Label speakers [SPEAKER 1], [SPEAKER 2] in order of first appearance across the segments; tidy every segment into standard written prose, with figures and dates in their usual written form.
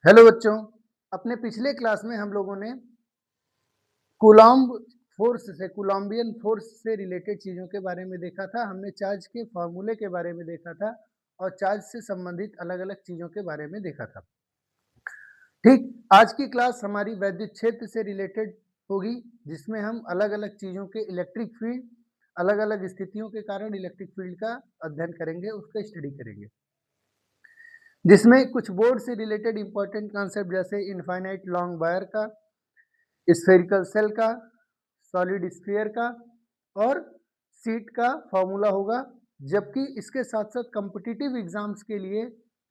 [SPEAKER 1] Hello बच्चों, अपने पिछले क्लास में हम लोगों ने कूलम्बियन फोर्स से रिलेटेड चीज़ों के बारे में देखा था। हमने चार्ज के फॉर्मूले के बारे में देखा था और चार्ज से संबंधित अलग-अलग चीज़ों के बारे में देखा था। ठीक, आज की क्लास हमारी वैद्युत क्षेत्र से रिलेटेड होगी, जिसमें हम अलग-अलग चीज़ों के इलेक्ट्रिक फील्ड, अलग-अलग स्थितियों के कारण इलेक्ट्रिक फील्ड का अध्ययन करेंगे, उसका स्टडी करेंगे। जिसमें कुछ बोर्ड से रिलेटेड इंपॉर्टेंट कॉन्सेप्ट जैसे इनफाइनाइट लॉन्ग वायर का, स्फेरिकल सेल का, सॉलिड स्फीयर का और सीट का फॉर्मूला होगा। जबकि इसके साथ-साथ कॉम्पिटिटिव एग्जाम्स के लिए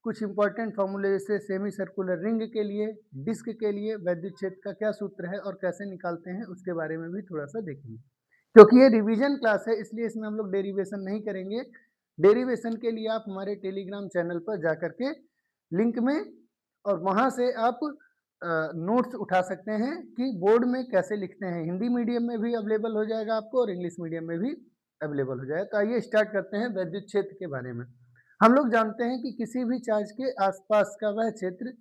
[SPEAKER 1] कुछ इंपॉर्टेंट फॉर्मूले जैसे सेमी सर्कुलर रिंग के लिए, डिस्क के लिए वैद्युत क्षेत्र का क्या सूत्र है और कैसे निकालते हैं, उसके बारे में भी थोड़ा-सा देखेंगे। क्योंकि ये रिवीजन क्लास है, इसलिए इसमें हम लोग डेरिवेशन नहीं करेंगे। डेरिवेशन के लिए आप हमारे टेलीग्राम चैनल पर जाकर के लिंक में और वहाँ से आप नोट्स उठा सकते हैं कि बोर्ड में कैसे लिखते हैं। हिंदी मीडियम में भी अवेलेबल हो जाएगा आपको और इंग्लिश मीडियम में भी अवेलेबल हो जाएगा। तो आइए स्टार्ट करते हैं वैद्युत क्षेत्र के बारे में। हम लोग जानते हैं कि किसी भी चार्ज के आसपास का वह क्षेत्र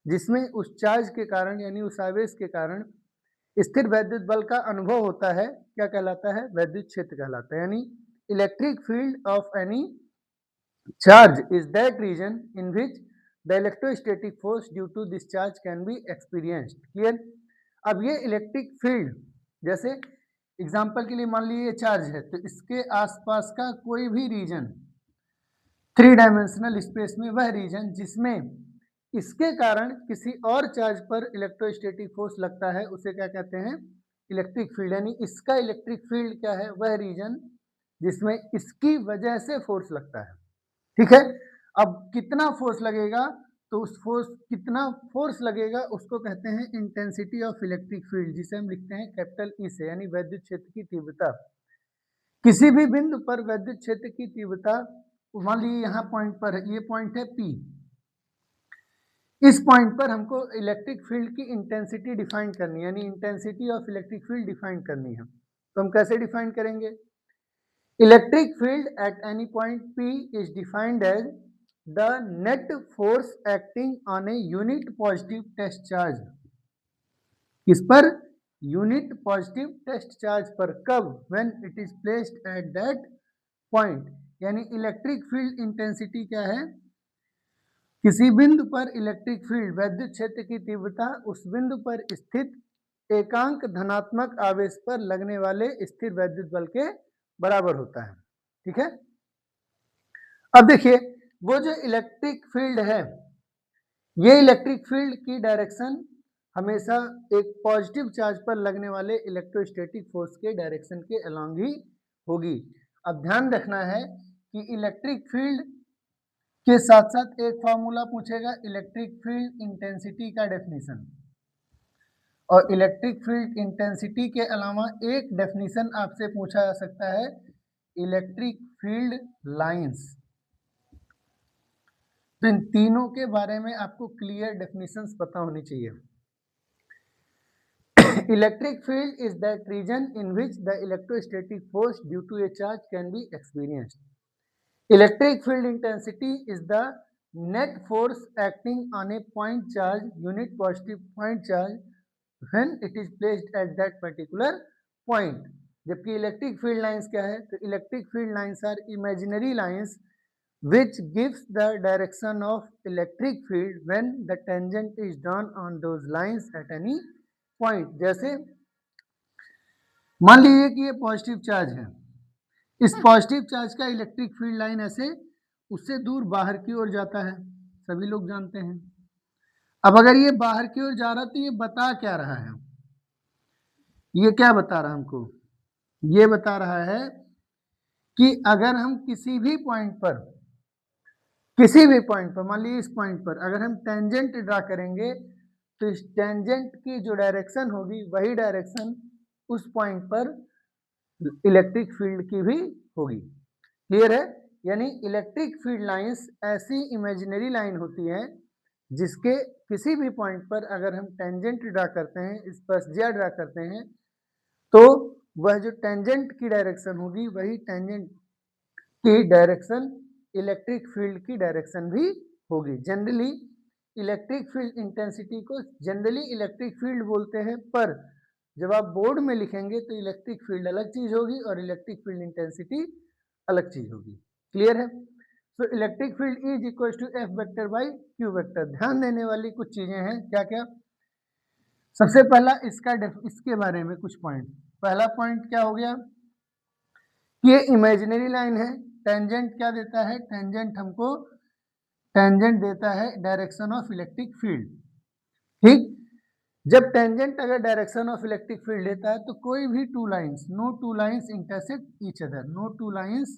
[SPEAKER 1] जिसमें उस चार्ज के कारण यानी उस आवेश के कारण स्थिर वैद्युत बल का अनुभव होता है, क्या कहलाता है? वैद्युत क्षेत्र कहलाता है। यानी electric field of any charge is that region in which the electrostatic force due to this charge can be experienced. Clear? अब ये इलेक्ट्रिक फील्ड, जैसे एग्जांपल के लिए मान लीजिए चार्ज है, तो इसके आसपास का कोई भी रीजन थ्री डायमेंशनल स्पेस में वह रीजन जिसमें इसके कारण किसी और चार्ज पर इलेक्ट्रोस्टैटिक फोर्स लगता है, उसे क्या कहते हैं? Electric field. यानी इसका इलेक्ट्रिक फील्ड क्या है? वह रीजन जिसमें इसकी वजह से फोर्स लगता है। ठीक है, अब कितना फोर्स लगेगा, तो उस फोर्स कितना फोर्स लगेगा उसको कहते हैं इंटेंसिटी ऑफ इलेक्ट्रिक फील्ड, जिसे हम लिखते हैं कैपिटल ई से, यानी वैद्युत क्षेत्र की तीव्रता। किसी भी बिंदु पर वैद्युत क्षेत्र की तीव्रता, मान लीजिए यहाँ पॉइंट पर है, ये पॉइंट है पी। इस पॉइंट पर हमको इलेक्ट्रिक फील्ड की इंटेंसिटी डिफाइन करनी है, यानी intensity of electric field define करनी है। तो हम कैसे डिफाइन करेंगे? Electric field at any point P is defined as the net force acting on a unit positive test charge. किस पर? यूनिट पॉजिटिव टेस्ट चार्ज पर। कब? When it is placed at that point. यानी electric field intensity क्या है? किसी बिंदु पर इलेक्ट्रिक फील्ड वैद्युत क्षेत्र की तीव्रता उस बिंदु पर स्थित एकांक धनात्मक आवेश पर लगने वाले स्थिर वैद्युत बल के बराबर होता है। ठीक है, अब देखिए, वो जो इलेक्ट्रिक फील्ड है, ये इलेक्ट्रिक फील्ड की डायरेक्शन हमेशा एक पॉजिटिव चार्ज पर लगने वाले इलेक्ट्रोस्टैटिक फोर्स के डायरेक्शन के अलोंग ही होगी। अब ध्यान रखना है कि इलेक्ट्रिक फील्ड के साथ साथ एक फॉर्मूला पूछेगा इलेक्ट्रिक फील्ड इंटेंसिटी का डेफिनेशन, और इलेक्ट्रिक फील्ड इंटेंसिटी के अलावा एक डेफिनेशन आपसे पूछा जा सकता है, इलेक्ट्रिक फील्ड लाइंस। तो इन तीनों के बारे में आपको क्लियर डेफिनेशंस पता होनी चाहिए। Electric field is that region in which the electrostatic force due to a charge can be experienced. Electric field intensity is the net force acting on a point charge, unit positive point charge, when it is placed at that particular point. जबकि electric field lines क्या है? तो electric field lines are imaginary lines which gives the direction of electric field when the tangent is drawn on those lines at any point। जैसे मान लीजिए कि ये positive charge है, इस पॉजिटिव चार्ज का इलेक्ट्रिक फील्ड लाइन ऐसे उससे दूर बाहर की ओर जाता है, सभी लोग जानते हैं। अब अगर ये बाहर की ओर जा रहा तो ये बता क्या रहा है? ये क्या बता रहा है हमको? ये बता रहा है कि अगर हम किसी भी पॉइंट पर मान लीजिए इस पॉइंट पर अगर हम टेंजेंट ड्रा करेंगे, तो इस टेंजेंट की जो डायरेक्शन होगी वही डायरेक्शन उस पॉइंट पर इलेक्ट्रिक फील्ड की भी होगी। क्लियर है? यानी इलेक्ट्रिक फील्ड लाइंस ऐसी इमेजिनरी लाइन होती है जिसके किसी भी पॉइंट पर अगर हम टेंजेंट ड्रा करते हैं, स्पर्शज्या ड्रा करते हैं, तो वह जो टेंजेंट की डायरेक्शन होगी वही टेंजेंट की डायरेक्शन इलेक्ट्रिक फील्ड की डायरेक्शन भी होगी। जनरली इलेक्ट्रिक फील्ड इंटेंसिटी को जनरली इलेक्ट्रिक फील्ड बोलते हैं, पर जब आप बोर्ड में लिखेंगे तो इलेक्ट्रिक फील्ड अलग चीज होगी और इलेक्ट्रिक फील्ड इंटेंसिटी अलग चीज होगी। क्लियर है? तो electric field is equal to F vector by Q vector. ध्यान देने वाली कुछ चीजें हैं, क्या क्या। सबसे पहला इसके बारे में कुछ पॉइंट। पहला पॉइंट क्या हो गया कि ये इमेजिनरी लाइन है। टेंजेंट क्या देता है? टेंजेंट देता है डायरेक्शन ऑफ इलेक्ट्रिक फील्ड। ठीक, जब टेंजेंट अगर डायरेक्शन ऑफ इलेक्ट्रिक फील्ड लेता है तो कोई भी two lines, no two lines intersect each other, no two lines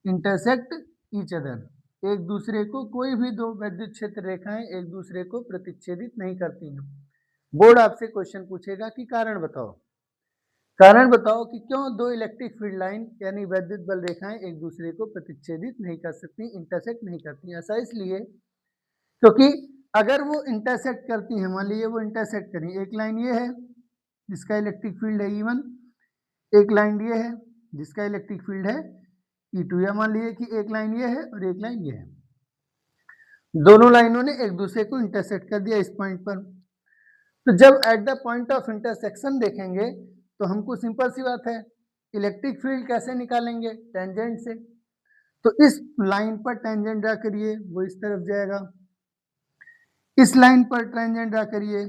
[SPEAKER 1] intersect each other, एक दूसरे को, कोई भी दो विद्युत क्षेत्र रेखाएं एक दूसरे को प्रतिच्छेदित नहीं करती हैं। बोर्ड आपसे क्वेश्चन पूछेगा कि कारण बताओ, कारण बताओ कि क्यों दो इलेक्ट्रिक फील्ड लाइन यानी वैद्युत बल रेखाएं एक दूसरे को प्रतिच्छेदित नहीं कर सकती, इंटरसेक्ट नहीं करती। ऐसा इसलिए क्योंकि अगर वो इंटरसेक्ट करती है, मान लीजिए वो इंटरसेक्ट करें, एक लाइन ये है जिसका इलेक्ट्रिक फील्ड है E1, एक लाइन ये है जिसका इलेक्ट्रिक फील्ड है E2, या मान लीजिए कि एक लाइन ये है और एक लाइन ये है, दोनों लाइनों ने एक दूसरे को इंटरसेक्ट कर दिया इस पॉइंट पर। तो जब at the point of intersection देखेंगे तो हमको सिंपल सी बात है, इलेक्ट्रिक फील्ड कैसे निकालेंगे? टेंजेंट से। तो इस लाइन पर टेंजेंट ड्रा करिए, वो इस तरफ जाएगा, इस लाइन पर टेंजेंट ड्रा करिए,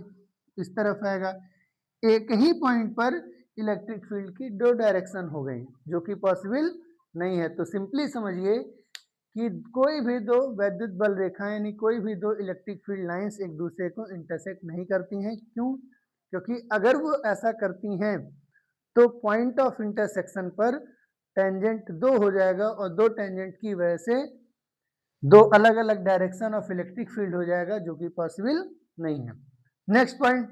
[SPEAKER 1] इस तरफ आएगा। एक ही पॉइंट पर इलेक्ट्रिक फील्ड की दो डायरेक्शन हो गई, जो कि पॉसिबल नहीं है। तो सिंपली समझिए कि कोई भी दो वैद्युत बल रेखाएं यानी कोई भी दो इलेक्ट्रिक फील्ड लाइंस एक दूसरे को इंटरसेक्ट नहीं करती हैं। क्यों? क्योंकि अगर वो ऐसा करती हैं तो पॉइंट ऑफ इंटरसेक्शन पर टेंजेंट दो हो जाएगा और दो टेंजेंट की वजह से दो अलग अलग डायरेक्शन ऑफ इलेक्ट्रिक फील्ड हो जाएगा, जो कि पॉसिबल नहीं है। Next point,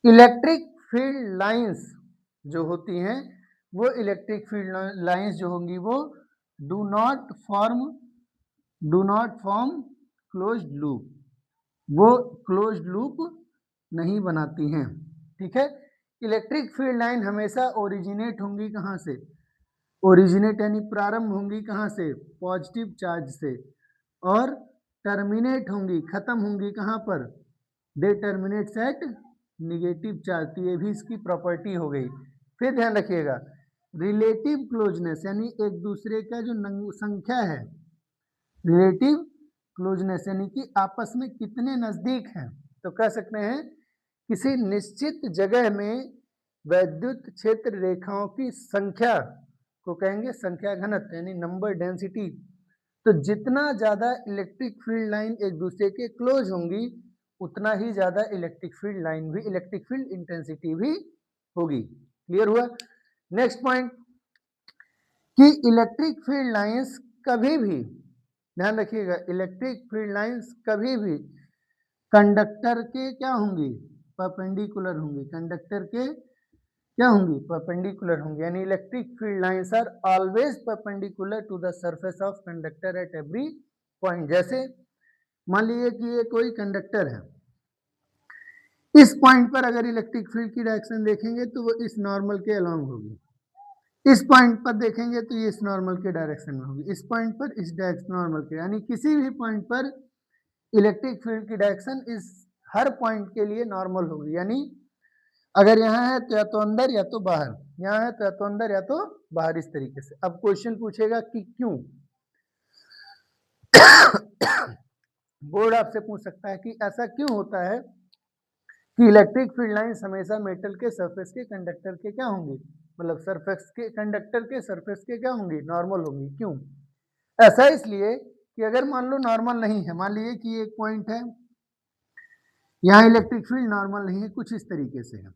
[SPEAKER 1] electric field lines जो होती हैं वो इलेक्ट्रिक फील्ड लाइंस जो होंगी वो do not form closed loop, वो क्लोज्ड लूप नहीं बनाती हैं। ठीक है, इलेक्ट्रिक फील्ड लाइन हमेशा ओरिजिनेट होंगी कहाँ से? ओरिजिनेट यानी प्रारंभ होंगी कहाँ से? पॉजिटिव चार्ज से, और टर्मिनेट होंगी, खत्म होंगी कहाँ पर? दे टर्मिनेट्स एट निगेटिव चार्ज। तो ये भी इसकी प्रॉपर्टी हो गई। फिर ध्यान रखिएगा, रिलेटिव क्लोजनेस यानी एक दूसरे का जो संख्या है, रिलेटिव क्लोजनेस यानी कि आपस में कितने नजदीक हैं। तो कह सकते हैं किसी निश्चित जगह में वैद्युत क्षेत्र रेखाओं की संख्या को कहेंगे संख्या घनत्व यानी नंबर डेंसिटी। तो जितना ज्यादा इलेक्ट्रिक फील्ड लाइन एक दूसरे के क्लोज होंगी उतना ही ज्यादा इलेक्ट्रिक फील्ड लाइन भी, इलेक्ट्रिक फील्ड इंटेंसिटी भी होगी। क्लियर हुआ? नेक्स्ट पॉइंट कि इलेक्ट्रिक फील्ड लाइंस कभी भी, ध्यान रखिएगा, इलेक्ट्रिक फील्ड लाइंस कभी भी कंडक्टर के क्या होंगी? परपेंडिकुलर होंगी। कंडक्टर के क्या होंगी? परपेंडिकुलर होंगी, यानी electric field lines are always perpendicular to the surface of conductor at every point. जैसे मान लीजिए कि ये कोई कंडक्टर है, इस पॉइंट पर अगर इलेक्ट्रिक फील्ड की डायरेक्शन देखेंगे तो वो इस नॉर्मल के अलोंग होगी, इस पॉइंट पर देखेंगे तो ये इस नॉर्मल के डायरेक्शन में होगी, इस पॉइंट पर इस डायरेक्शन नॉर्मल के, यानी किसी भी पॉइंट पर इलेक्ट्रिक फील्ड की डायरेक्शन इस हर पॉइंट के लिए नॉर्मल होगी। यानी अगर यहाँ है तो या तो अंदर या तो बाहर, यहाँ है तो या तो अंदर या तो बाहर, इस तरीके से। अब क्वेश्चन पूछेगा कि क्यों? बोर्ड आपसे पूछ सकता है कि ऐसा क्यों होता है कि इलेक्ट्रिक फील्ड लाइंस हमेशा मेटल के सरफेस के कंडक्टर के क्या होंगी, मतलब सरफेस के कंडक्टर के सरफेस के क्या होंगी? नॉर्मल होंगी। क्यों? ऐसा इसलिए कि अगर मान लो नॉर्मल नहीं है, मान लीजिए कि एक पॉइंट है, यहाँ इलेक्ट्रिक फील्ड नॉर्मल नहीं है, कुछ इस तरीके से है।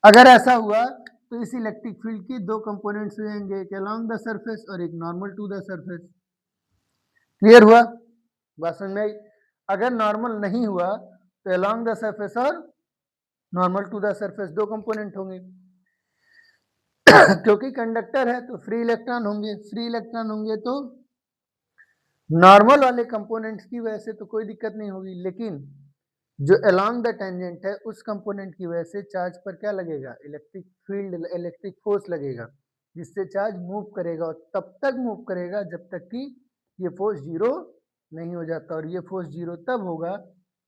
[SPEAKER 1] अगर ऐसा हुआ तो इस इलेक्ट्रिक फील्ड की दो कंपोनेंट्स हो जाएंगे, एक अलोंग द सरफेस और एक normal to the surface. Clear हुआ? बात समझ में आई? अगर नॉर्मल नहीं हुआ तो अलोंग द सरफेस और नॉर्मल टू द सरफेस दो कंपोनेंट होंगे। क्योंकि कंडक्टर है तो फ्री इलेक्ट्रॉन होंगे, फ्री इलेक्ट्रॉन होंगे तो नॉर्मल वाले कंपोनेंट्स की वजह से तो कोई दिक्कत नहीं होगी, लेकिन जो अलोंग द टेंजेंट है उस कंपोनेंट की वजह से चार्ज पर क्या लगेगा? इलेक्ट्रिक फील्ड, इलेक्ट्रिक फोर्स लगेगा, जिससे चार्ज मूव करेगा, और तब तक मूव करेगा जब तक कि ये फोर्स जीरो नहीं हो जाता, और ये फोर्स जीरो तब होगा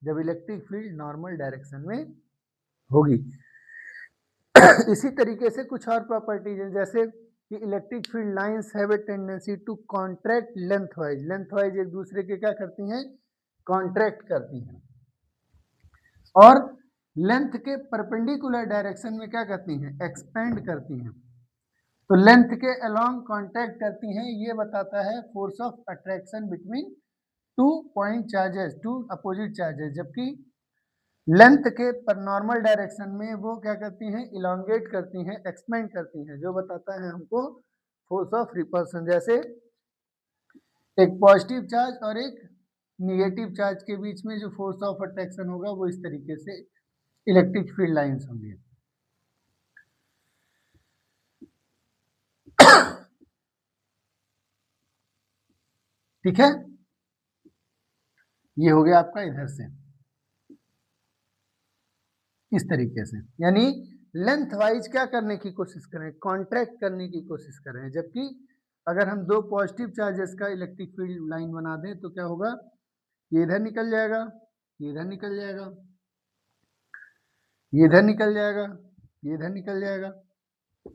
[SPEAKER 1] जब इलेक्ट्रिक फील्ड नॉर्मल डायरेक्शन में होगी। इसी तरीके से कुछ और प्रॉपर्टीज है, जैसे कि electric field lines have a tendency to contract lengthwise एक दूसरे के क्या करती हैं, कॉन्ट्रैक्ट करती हैं, और लेंथ के परपेंडिकुलर डायरेक्शन में क्या करती हैं, एक्सपेंड करती हैं। तो लेंथ के अलोंग कॉन्टैक्ट करती हैं, ये बताता है force of attraction between two point charges, two opposite charges, जबकि लेंथ के पर नॉर्मल डायरेक्शन में वो क्या करती हैं, इलोंगेट करती हैं, एक्सपेंड करती हैं, जो बताता है हमको फोर्स ऑफ रिपल्सन। जैसे एक पॉजिटिव चार्ज और एक निगेटिव चार्ज के बीच में जो फोर्स ऑफ अट्रैक्शन होगा वो इस तरीके से इलेक्ट्रिक फील्ड लाइंस होंगी। ठीक है, ये हो गया आपका इधर से इस तरीके से, यानी लेंथ वाइज क्या करने की कोशिश करें, कॉन्ट्रैक्ट करने की कोशिश करें, जबकि अगर हम दो पॉजिटिव चार्जेस का इलेक्ट्रिक फील्ड लाइन बना दें तो क्या होगा, ये इधर निकल जाएगा, ये इधर निकल जाएगा, ये इधर निकल जाएगा, ये इधर निकल जाएगा,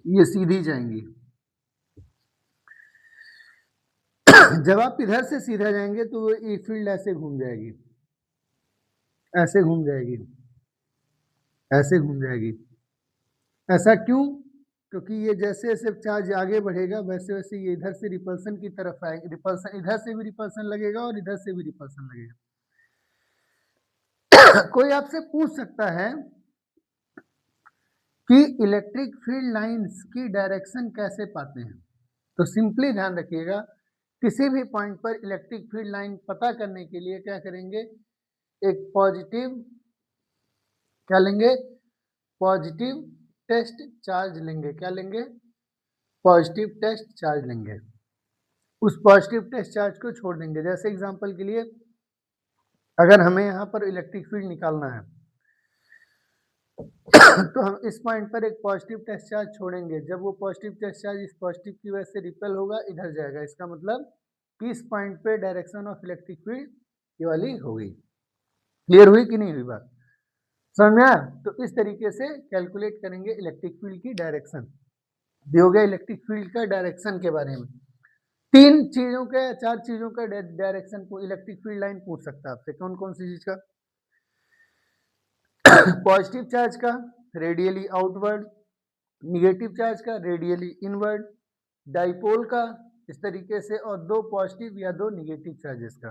[SPEAKER 1] ये सीधी जाएंगी। जब आप इधर से सीधा जाएंगे तो ये फील्ड ऐसे घूम जाएगी, ऐसे घूम जाएगी, ऐसे घूम जाएगी। ऐसा क्यों, क्योंकि ये जैसे जैसे चार्ज आगे बढ़ेगा वैसे वैसे ये इधर से रिपल्सन की तरफ आएगा, रिपल्सन इधर से भी रिपल्सन लगेगा और इधर से भी रिपल्सन लगेगा। कोई आपसे पूछ सकता है कि इलेक्ट्रिक फील्ड लाइंस की डायरेक्शन कैसे पाते हैं, तो सिंपली ध्यान रखिएगा, किसी भी पॉइंट पर इलेक्ट्रिक फील्ड लाइन पता करने के लिए क्या करेंगे, एक पॉजिटिव क्या लेंगे, पॉजिटिव टेस्ट चार्ज लेंगे, क्या लेंगे, पॉजिटिव टेस्ट चार्ज लेंगे, उस पॉजिटिव टेस्ट चार्ज को छोड़ देंगे। जैसे एग्जांपल के लिए अगर हमें यहाँ पर इलेक्ट्रिक फील्ड निकालना है तो हम इस पॉइंट पर एक पॉजिटिव टेस्ट चार्ज छोड़ेंगे, जब वो पॉजिटिव टेस्ट चार्ज इस पॉजिटिव की वजह से रिपेल होगा, इधर जाएगा, इसका मतलब कि इस पॉइंट पे डायरेक्शन ऑफ इलेक्ट्रिक फील्ड ये वाली होगी। क्लियर हुई कि नहीं हुई बात, समझ में आया? तो इस तरीके से कैलकुलेट करेंगे इलेक्ट्रिक फील्ड की डायरेक्शन। ये हो गया इलेक्ट्रिक फील्ड का डायरेक्शन के बारे में। तीन चीजों का, चार चीजों का डायरेक्शन को इलेक्ट्रिक फील्ड लाइन पूछ सकता है आपसे, कौन कौन सी चीज का, पॉजिटिव चार्ज का रेडियली आउटवर्ड, निगेटिव चार्ज का रेडियली इनवर्ड, डाइपोल का इस तरीके से, और दो पॉजिटिव या दो निगेटिव चार्जेस का।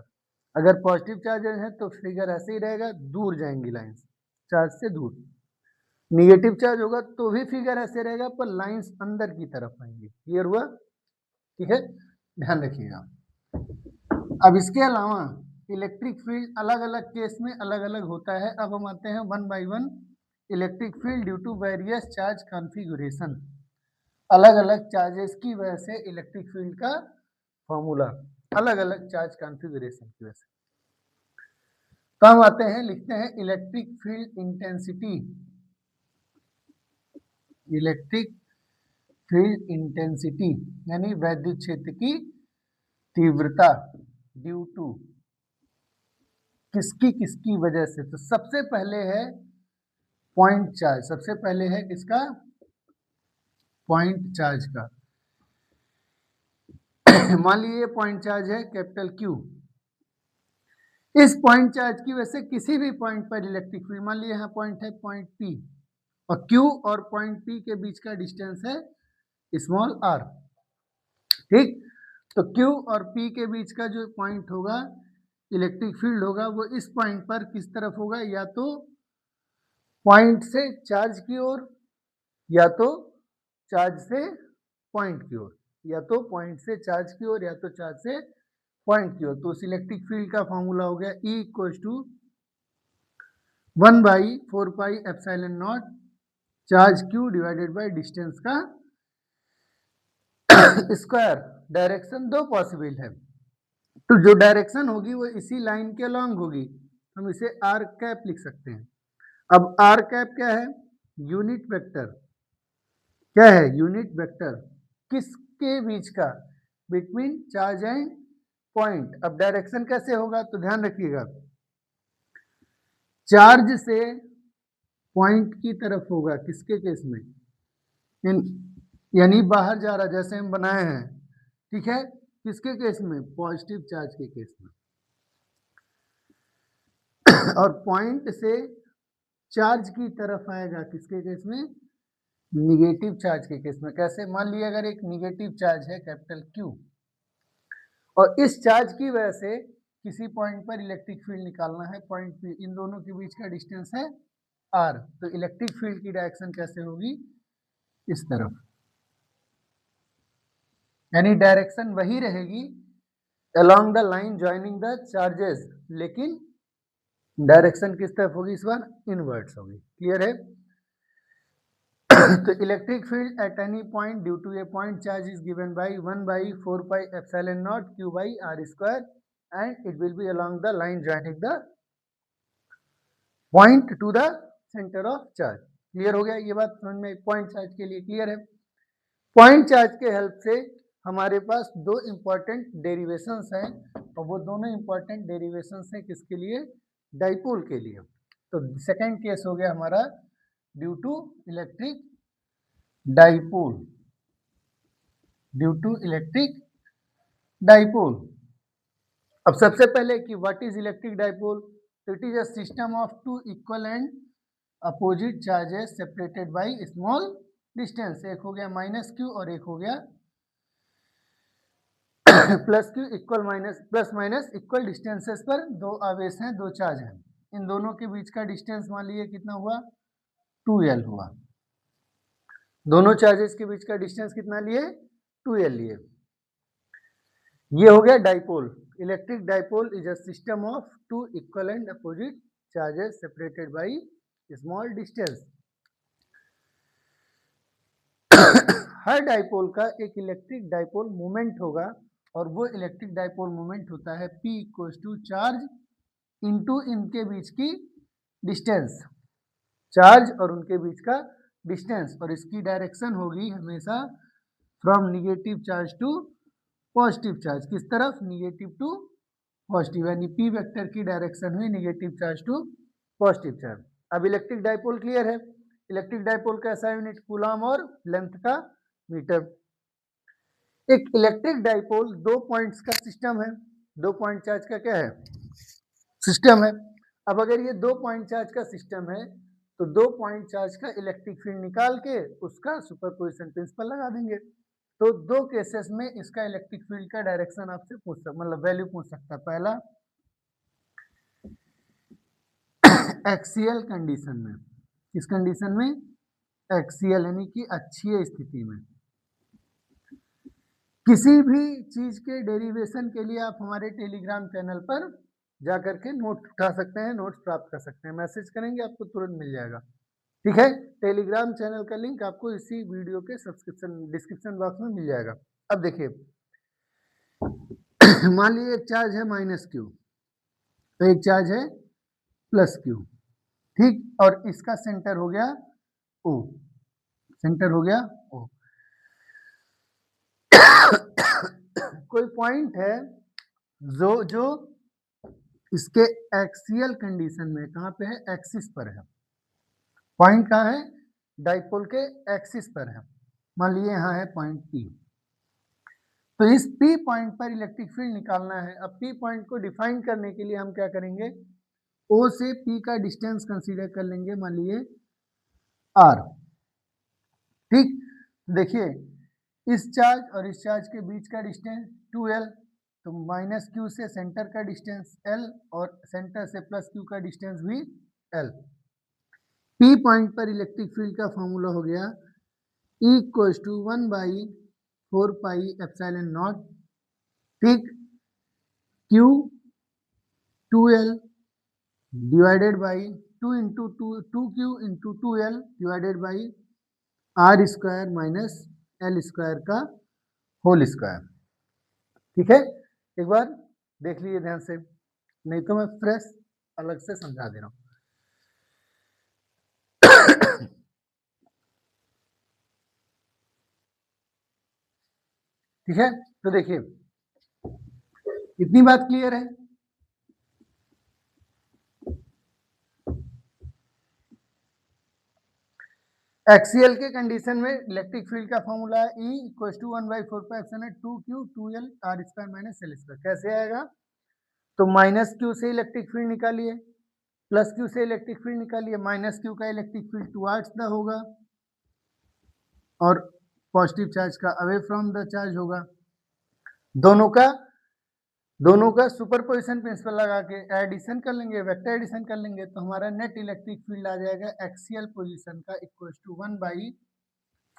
[SPEAKER 1] अगर पॉजिटिव चार्जेस हैं तो फिगर ऐसे ही रहेगा, दूर जाएंगी लाइंस चार्ज से दूर, निगेटिव चार्ज होगा तो भी फिगर ऐसे रहेगा पर लाइंस अंदर की तरफ आएंगी। क्लियर हुआ? ठीक है, ध्यान रखिएगा। अब इसके अलावा इलेक्ट्रिक फील्ड अलग अलग केस में अलग अलग होता है। अब हम आते हैं one by one, electric field due to various charge configuration, अलग अलग चार्जेस की वजह से इलेक्ट्रिक फील्ड का फॉर्मूला, अलग अलग चार्ज कॉन्फ़िगरेशन की वजह से। तो हम आते हैं, लिखते हैं electric field intensity, electric field intensity यानी वैद्युत क्षेत्र की तीव्रता ड्यू टू किसकी किसकी वजह से। तो सबसे पहले है पॉइंट चार्ज, सबसे पहले है किसका, पॉइंट चार्ज का। मान लीजिए पॉइंट चार्ज है कैपिटल क्यू, इस पॉइंट चार्ज की वजह से किसी भी पॉइंट पर इलेक्ट्रिक फील्ड, मान लीजिए यहाँ पॉइंट है पॉइंट पी, और क्यू और पॉइंट पी के बीच का डिस्टेंस है स्मॉल आर, ठीक। तो क्यू और पी के बीच का जो पॉइंट होगा, इलेक्ट्रिक फील्ड होगा, वो इस पॉइंट पर किस तरफ होगा, या तो पॉइंट से चार्ज की ओर, या तो चार्ज से पॉइंट की ओर, या तो पॉइंट से चार्ज की ओर, या तो चार्ज से पॉइंट की ओर। तो उस इलेक्ट्रिक फील्ड का फॉर्मूला हो गया E equals to 1/4πε0 charge Q divided by distance का स्क्वायर। डायरेक्शन दो पॉसिबल है, तो जो डायरेक्शन होगी वो इसी लाइन के अलॉन्ग होगी, हम इसे आर कैप लिख सकते हैं। अब आर कैप क्या है, यूनिट वेक्टर, क्या है, यूनिट वेक्टर, किसके बीच का, बिटवीन चार्ज एंड पॉइंट। अब डायरेक्शन कैसे होगा तो ध्यान रखिएगा, चार्ज से पॉइंट की तरफ होगा, किसके केस में, यानी बाहर जा रहा, जैसे हम बनाए हैं, ठीक है, किसके केस में, पॉजिटिव चार्ज के केस में। और पॉइंट से चार्ज की तरफ आएगा, किसके केस में, निगेटिव चार्ज के केस में। कैसे, मान लिया अगर एक निगेटिव चार्ज है कैपिटल Q, और इस चार्ज की वजह से किसी पॉइंट पर इलेक्ट्रिक फील्ड निकालना है, पॉइंट P, इन दोनों के बीच का डिस्टेंस है R, तो इलेक्ट्रिक फील्ड की डायरेक्शन कैसे होगी, इस तरफ, यानी डायरेक्शन वही रहेगी along the line joining the charges, लेकिन डायरेक्शन किस तरफ होगी, इस बार इनवर्ट्स होगी। क्लियर है? तो electric field at any point due to a point charge is given by 1/4 pi epsilon naught q by r square and it will be along the line joining the point to the center of charge। Clear हो गया ये बात समझ में? Point charge के लिए clear है। Point charge के हेल्प से हमारे पास दो इंपॉर्टेंट डेरिवेशंस हैं, और वो दोनों इंपॉर्टेंट डेरिवेशंस हैं किसके लिए, डाइपोल के लिए। तो सेकंड केस हो गया हमारा due to electric dipole, due to electric dipole. अब सबसे पहले कि व्हाट इज इलेक्ट्रिक डाइपोल, तो it is a system of two equal and opposite charges separated by small distance. एक हो गया -q और एक हो गया +q, equal minus, plus minus equal distances पर दो आवेश हैं, दो चार्ज हैं, इन दोनों के बीच का डिस्टेंस मान लीजिए कितना हुआ, 2l हुआ। दोनों चार्जेस के बीच का डिस्टेंस कितना लिए, 2l लिए। ये हो गया dipole. Electric dipole is a system of two equal and opposite charges separated by small distance. हर डाइपोल का एक इलेक्ट्रिक डाइपोल मोमेंट होगा, और वो इलेक्ट्रिक डाइपोल मोमेंट होता है P equals to charge into इनके बीच की डिस्टेंस, चार्ज और उनके बीच का डिस्टेंस, और इसकी डायरेक्शन होगी हमेशा from negative charge to positive charge. किस तरफ, निगेटिव टू पॉजिटिव, यानी P वेक्टर की डायरेक्शन हुई negative charge to positive charge. अब इलेक्ट्रिक डाइपोल क्लियर है। इलेक्ट्रिक डाइपोल का ऐसा यूनिट कूलम और लेंथ का मीटर। एक इलेक्ट्रिक डाइपोल दो पॉइंट्स का सिस्टम है, दो पॉइंट चार्ज का क्या है, सिस्टम है। अब अगर ये दो पॉइंट चार्ज का सिस्टम है, तो दो पॉइंट चार्ज का इलेक्ट्रिक फील्ड निकाल के उसका सुपरपोजिशन प्रिंसिपल लगा देंगे। तो दो केसेस में इसका इलेक्ट्रिक फील्ड का डायरेक्शन आपसे पूछ सकता, मतलब वैल्यू पूछ सकता है। पहला एक्सियल कंडीशन में, किस कंडीशन में, एक्सियल यानी कि अक्षीय स्थिति में। किसी भी चीज के डेरिवेशन के लिए आप हमारे टेलीग्राम चैनल पर जा करके नोट उठा सकते हैं, नोट्स प्राप्त कर सकते हैं, मैसेज करेंगे आपको तुरंत मिल जाएगा। ठीक है, टेलीग्राम चैनल का लिंक आपको इसी वीडियो के सब्सक्रिप्शन डिस्क्रिप्शन बॉक्स में मिल जाएगा। अब देखिए मान लीजिए एक चार्ज है -q, तो एक चार्ज है +q, ठीक, और इसका सेंटर हो गया O, सेंटर हो गया O। कोई पॉइंट है जो इसके एक्सियल कंडीशन में, कहाँ पे है, एक्सिस पर है। पॉइंट कहाँ है, डाइपोल के एक्सिस पर है। मान लीजिए यहाँ है पॉइंट P, तो इस P पॉइंट पर इलेक्ट्रिक फील्ड निकालना है। अब P पॉइंट को डिफाइन करने के लिए हम क्या करेंगे, O से P का डिस्टेंस कंसीडर कर लेंगे, मान लीजिए R, ठीक। देखिए इस चार्ज और इस चार्ज के बीच का डिस्टेंस 2l, तो -q से सेंटर का डिस्टेंस l, और सेंटर से +q का डिस्टेंस भी l। P पॉइंट पर इलेक्ट्रिक फील्ड का फॉर्मूला हो गया E equals to 1/4 pi epsilon naught, ठीक, Q 2l divided by 2 into 2q into 2l divided by R square minus L square का होल स्क्वायर। ठीक है, एक बार देख लीजिए ध्यान से, नहीं तो मैं फ्रेश अलग से समझा दे रहा हूं। ठीक है, तो देखिए इतनी बात क्लियर है? एक्सीएल के कंडीशन में इलेक्ट्रिक फील्ड का फॉर्मूला है E equal to 1/4π2Q2L r² - L²। कैसे आएगा? तो माइनस क्यू से इलेक्ट्रिक फील्ड निकालिए, प्लस क्यू से इलेक्ट्रिक फील्ड निकालिए, माइनस क्यू का इलेक्ट्रिक फील्ड टुवर्ड्स द होगा और पॉजिटिव चार्ज का अवे फ्रॉम द चार्ज होगा। दोनों का सुपरपोजिशन प्रिंसिपल लगा के एडिशन कर लेंगे, वेक्टर एडिशन कर लेंगे, तो हमारा नेट इलेक्ट्रिक फील्ड आ जाएगा एक्सियल पोजीशन का equal to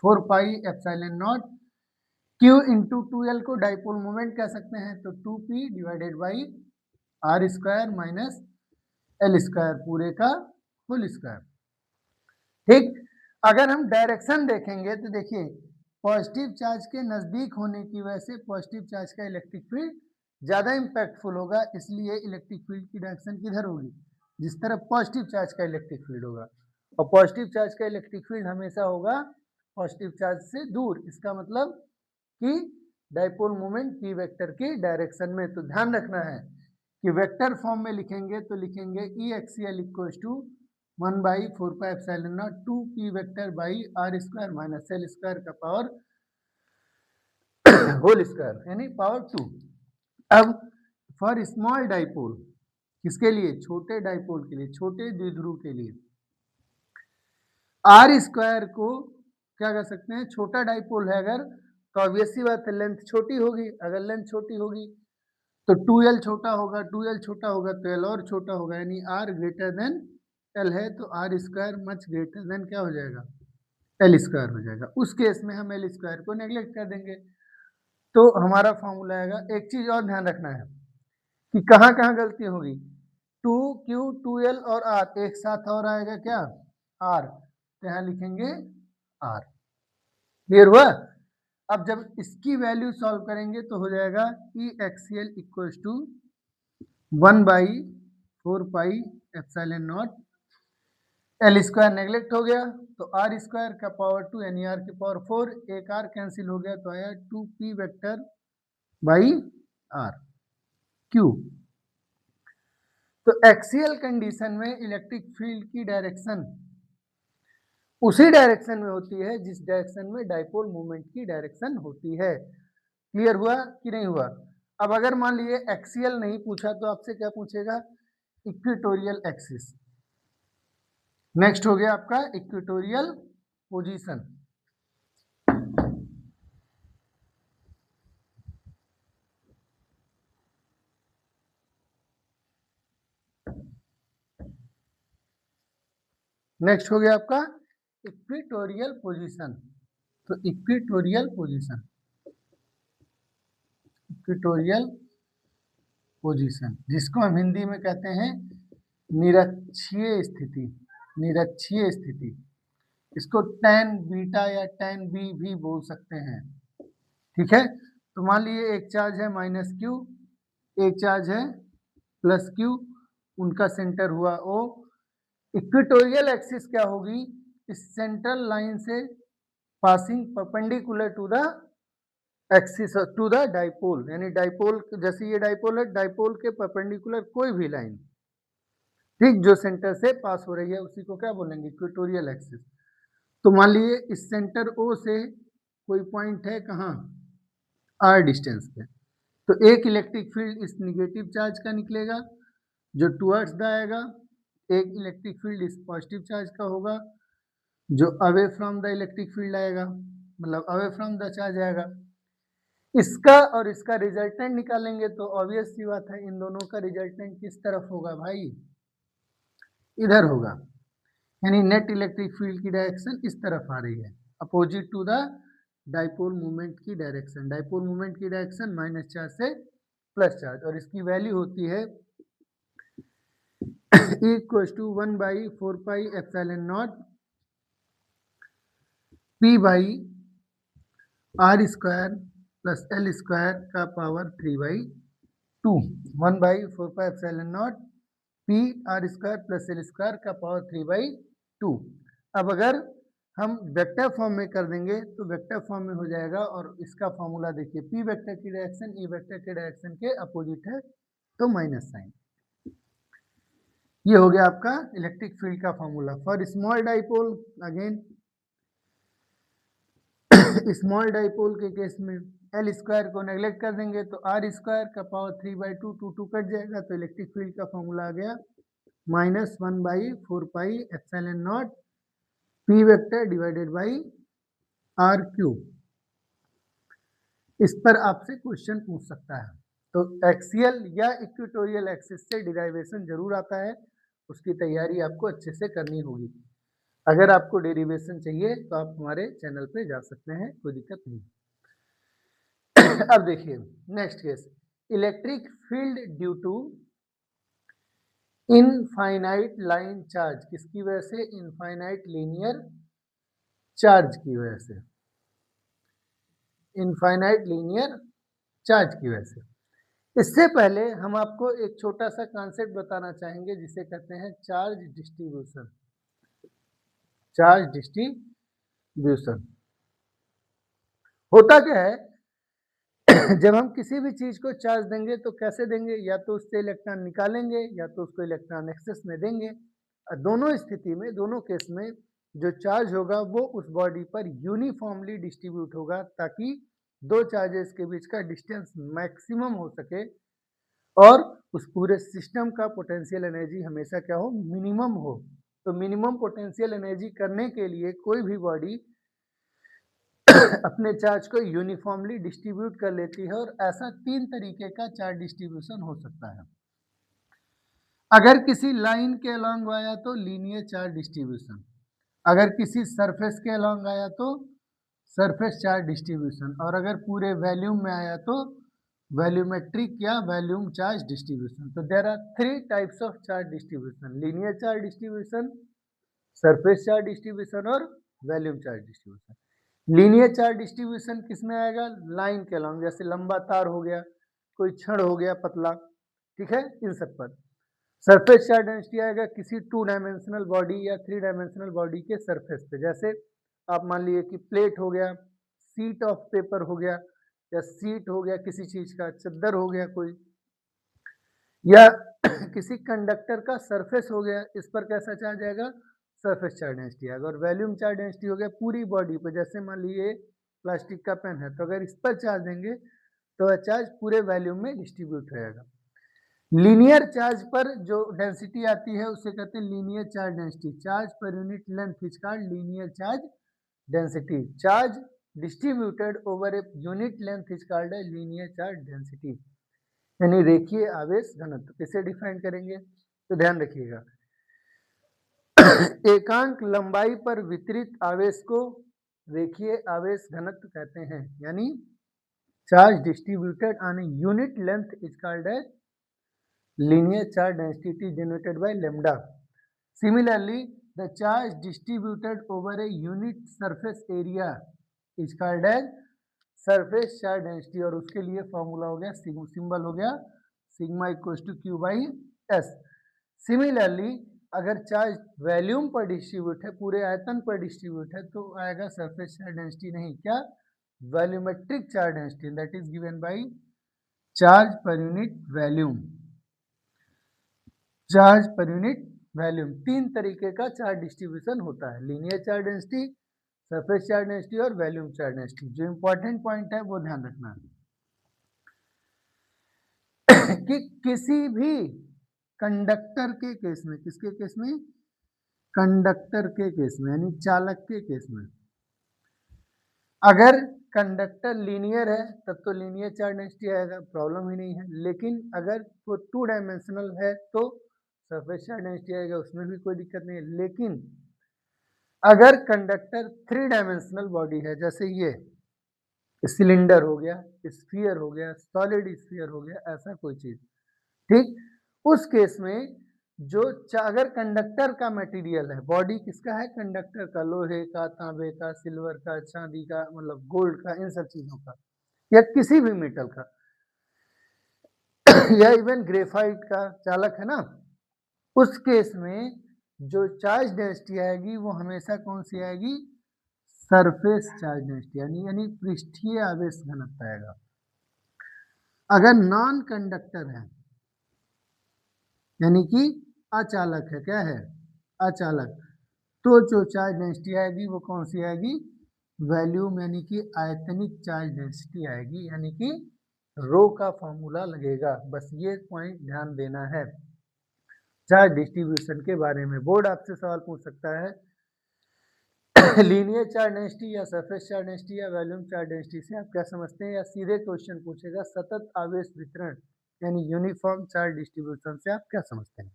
[SPEAKER 1] 1/4πε0 Q into 2L को डाइपोल मोमेंट कह सकते हैं, तो 2P divided by r² - L² पूरे का होल स्क्वायर। ठीक, अगर हम डायरेक्शन देखेंगे तो देखिए पॉजिटिव चार्ज के नजदीक होने की वजह से पॉजिटिव चार्ज का इलेक्ट्रिक फील्ड ज्यादा इंपैक्टफुल होगा, इसलिए इलेक्ट्रिक फील्ड की डायरेक्शन किधर होगी? जिस तरफ पॉजिटिव चार्ज का इलेक्ट्रिक फील्ड होगा, और पॉजिटिव चार्ज का इलेक्ट्रिक फील्ड हमेशा होगा पॉजिटिव चार्ज से दूर। इसका मतलब कि डाइपोल मोमेंट पी वेक्टर की डायरेक्शन में। तो ध्यान रखना है कि वेक्टर फॉर्म में लिखेंगे तो लिखेंगे E axial equal to 1/4πε0 2p vector by r² - L² का पावर होल स्क्वायर यानी पावर 2। अब फॉर स्मॉल डाइपोल, किसके लिए? छोटे डाइपोल के लिए, छोटे द्विध्रुव के लिए r² को क्या कर सकते हैं? छोटा डाइपोल है अगर तो ऑब्वियस सी बात है लेंथ छोटी होगी, अगर लेंथ छोटी होगी तो 2L छोटा होगा, 2L छोटा होगा तो L और छोटा होगा, यानी R ग्रेटर देन L है तो r² मच ग्रेटर देन क्या हो जाएगा? L² हो जाएगा। उस केस में हम L² को नेग्लेक्ट कर देंगे, तो हमारा फॉर्मूला आएगा। एक चीज और ध्यान रखना है कि कहाँ कहाँ गलती होगी, 2Q 2L और R एक साथ और आएगा क्या? R, तो यहाँ लिखेंगे R। क्लियर हुआ? अब जब इसकी वैल्यू सॉल्व करेंगे तो हो जाएगा E axial equal to 1/4πε0 L² neglect हो गया तो r² का पावर 2 यानी r की पावर 4, एक r कैंसिल हो गया तो आया 2p vector by r q। तो एक्सियल कंडीशन में इलेक्ट्रिक फील्ड की डायरेक्शन उसी डायरेक्शन में होती है जिस डायरेक्शन में डाइपोल मूवमेंट की डायरेक्शन होती है। क्लियर हुआ कि नहीं हुआ? अब अगर मान लीजिए एक्सियल नहीं पूछा तो आपसे क्या पूछेगा? Equatorial axis. नेक्स्ट हो गया आपका इक्वेटोरियल पोजीशन। नेक्स्ट हो गया आपका इक्वेटोरियल पोजीशन। तो इक्वेटोरियल पोजीशन, इक्वेटोरियल पोजीशन जिसको हम हिंदी में कहते हैं निरक्षीय स्थिति, निरक्षीय स्थिति। इसको tan बीटा या tan बी भी बोल सकते हैं। ठीक है, तो मान लीजिए एक चार्ज है -Q, एक चार्ज है +Q, उनका सेंटर हुआ O। इक्वेटोरियल एक्सिस क्या होगी? इस सेंट्रल लाइन से passing perpendicular to the axis to the dipole, यानी डाइपोल जैसे ये डाइपोल है, डाइपोल के परपेंडिकुलर कोई भी लाइन, ठीक, जो सेंटर से पास हो रही है उसी को क्या बोलेंगे? Equatorial axis. तो मान लीजिए इस सेंटर O से कोई पॉइंट है कहाँ? R डिस्टेंस पे, तो एक इलेक्ट्रिक फील्ड इस निगेटिव चार्ज का निकलेगा जो टुवर्ड्स द आएगा, एक इलेक्ट्रिक फील्ड इस पॉजिटिव चार्ज का होगा जो away from the electric field आएगा, मतलब अवे फ्रॉम द चार्ज आएगा। इसका और इसका रिजल्टेंट निकालेंगे तो ऑब्वियस सी बात है इन दोनों का रिजल्टेंट किस तरफ होगा भाई? इधर होगा, यानी नेट इलेक्ट्रिक फील्ड की डायरेक्शन इस तरफ आ रही है, opposite to the dipole movement की डायरेक्शन। डाइपोल मूवमेंट की डायरेक्शन माइनस चार्ज से प्लस चार्ज, और इसकी वैल्यू होती है equal to 1/4πε0 p by r² plus L² का power 3/2, 1/4πε0 p r² plus L² का पावर 3/2। अब अगर हम वेक्टर फॉर्म में कर देंगे तो वेक्टर फॉर्म में हो जाएगा। और इसका फॉर्मूला देखिए, पी वेक्टर की डायरेक्शन ई वेक्टर के डायरेक्शन के अपोजिट है तो माइनस साइन। ये हो गया आपका इलेक्ट्रिक फील्ड का formula. For small dipole, again small dipole के केस में एल स्क्वायर को नेग्लेक्ट कर देंगे तो आर स्क्वायर का पावर 3/2, 2 कट जाएगा तो इलेक्ट्रिक फील्ड का फॉर्मूला आ गया -1/4 pi epsilon naught P vector divided by R cube. इस पर आपसे क्वेश्चन पूछ सकता है। तो एक्सियल या इक्वेटोरियल एक्सिस से डिराइवेशन जरूर आता है, उसकी तैयारी आपको अच्छे से करनी होगी। अगर आपको डेरिवेशन चाहिए तो आप हमारे चैनल पे जा सकते हैं, कोई दिक्कत नहीं। अब देखिए next case, electric field due to infinite line charge. किसकी वजह से? इनफाइनाइट लीनियर चार्ज की वजह से। इनफाइनाइट लीनियर चार्ज की वजह से। इससे पहले हम आपको एक छोटा सा कॉन्सेप्ट बताना चाहेंगे जिसे कहते हैं चार्ज डिस्ट्रीब्यूशन। चार्ज डिस्ट्रीब्यूशन होता क्या है? जब हम किसी भी चीज को चार्ज देंगे तो कैसे देंगे? या तो उससे इलेक्ट्रॉन निकालेंगे या तो उसको इलेक्ट्रॉन एक्सेस में देंगे। दोनों स्थिति में, दोनों केस में जो चार्ज होगा वो उस बॉडी पर यूनिफॉर्मली डिस्ट्रीब्यूट होगा ताकि दो चार्जेस के बीच का डिस्टेंस मैक्सिमम हो सके और उस पूरे सिस्टम का पोटेंशियल एनर्जी हमेशा क्या हो? मिनिमम हो। तो मिनिमम पोटेंशियल एनर्जी करने के लिए कोई भी बॉडी अपने चार्ज को यूनिफॉर्मली डिस्ट्रीब्यूट कर लेती है और ऐसा 3 तरीके का चार्ज डिस्ट्रीब्यूशन हो सकता है। अगर किसी लाइन के अलोंग आया तो लीनियर चार्ज डिस्ट्रीब्यूशन, अगर किसी सरफेस के अलोंग आया तो सरफेस चार्ज डिस्ट्रीब्यूशन, और अगर पूरे वॉल्यूम में आया तो वॉल्यूमेट्रिक या वॉल्यूम चार्ज डिस्ट्रीब्यूशन। तो there are 3 types of charge distribution, linear charge distribution, surface charge distribution और volume charge distribution. Linear charge distribution किस में आएगा? लाइन के अलोंग, जैसे लंबा तार हो गया, कोई छड़ हो गया पतला, ठीक है, इन सब पर। सरफेस चार्ज डेंसिटी आएगा किसी 2 डायमेंशनल बॉडी या 3 डायमेंशनल बॉडी के सरफेस पे, जैसे आप मान लीजिए कि प्लेट हो गया, सीट ऑफ पेपर हो गया, या सीट हो गया किसी चीज का, चद्दर हो गया कोई, या किसी कंडक्टर का सरफेस हो गया, इस पर कैसा चार्ज आएगा? सरफेस चार्ज डेंसिटी आएगा। और वॉल्यूम चार्ज डेंसिटी हो गया पूरी बॉडी पर, जैसे मान लीजिए प्लास्टिक का पेन है तो अगर इस पर चार्ज देंगे तो वह चार्ज पूरे वॉल्यूम में डिस्ट्रीब्यूट रहेगा। लीनियर चार्ज पर जो डेंसिटी आती है उसे कहते हैं linear charge density. Charge per unit length is called linear charge density. Charge distributed over a unit length is called a linear charge density, यानी रेखीय आवेश घनत्व। किसे डिफाइन करेंगे? तो ध्यान रखिएगा, एकांक लंबाई पर वितरित आवेश को रेखीय आवेश घनत्व कहते हैं, यानी charge distributed on a unit length is called a linear charge density generated by lambda. Similarly, the charge distributed over a unit surface area is called as surface charge density, और उसके लिए फॉर्मूला हो गया, symbol हो गया sigma equal to Q by S. Similarly अगर charge volume पर distribute है, पूरे आयतन पर डिस्ट्रीब्यूट है, तो आएगा सरफेस चार्ज डेंसिटी नहीं, क्या? Volumetric charge density, that is given by charge per unit volume. Charge per unit volume, 3 तरीके का चार्ज डिस्ट्रीब्यूशन होता है, linear charge density, surface charge density और वॉल्यूम चार्ज डेंसिटी। जो इंपॉर्टेंट पॉइंट है वो ध्यान रखना है कि किसी भी कंडक्टर के केस में, किसके केस में? कंडक्टर के केस में, यानी चालक के केस में, अगर कंडक्टर लीनियर है तब तो लीनियर चार्ज डेंसिटी आएगा, प्रॉब्लम ही नहीं है। लेकिन अगर वो 2 डायमेंशनल है तो सरफेस चार्ज डेंसिटी आएगा, उसमें भी कोई दिक्कत नहीं है। लेकिन अगर कंडक्टर 3 डायमेंशनल बॉडी है, जैसे ये सिलेंडर हो गया, स्फीयर हो गया, सॉलिड स्फीयर हो गया, ऐसा कोई चीज, ठीक, उस केस में जो अगर कंडक्टर का मटेरियल है, बॉडी किसका है? कंडक्टर का, लोहे का, तांबे का, सिल्वर का, चांदी का, मतलब गोल्ड का, इन सब चीजों का, या किसी भी मेटल का या इवन ग्रेफाइट का चालक है ना, उस केस में जो चार्ज डेंसिटी आएगी वो हमेशा कौन सी आएगी? सरफेस चार्ज डेंसिटी यानी पृष्ठीय आवेश घनत्व आएगा। अगर नॉन कंडक्टर है यानी कि अचालक है, क्या है? अचालक, तो जो चार्ज डेंसिटी आएगी वो कौन सी आएगी? वॉल्यूम यानी कि आयतनिक चार्ज डेंसिटी आएगी, यानी कि रो का फॉर्मूला लगेगा। बस ये पॉइंट ध्यान देना है। चार्ज डिस्ट्रीब्यूशन के बारे में बोर्ड आपसे सवाल पूछ सकता है लीनियर चार्ज डेंसिटी या सरफेस चार्ज डेंसिटी या वॉल्यूम चार्ज डेंसिटी से आप क्या समझते हैं, या सीधे क्वेश्चन पूछेगा सतत आवेश वितरण यानी यूनिफॉर्म चार्ज डिस्ट्रीब्यूशन से आप क्या समझते हैं।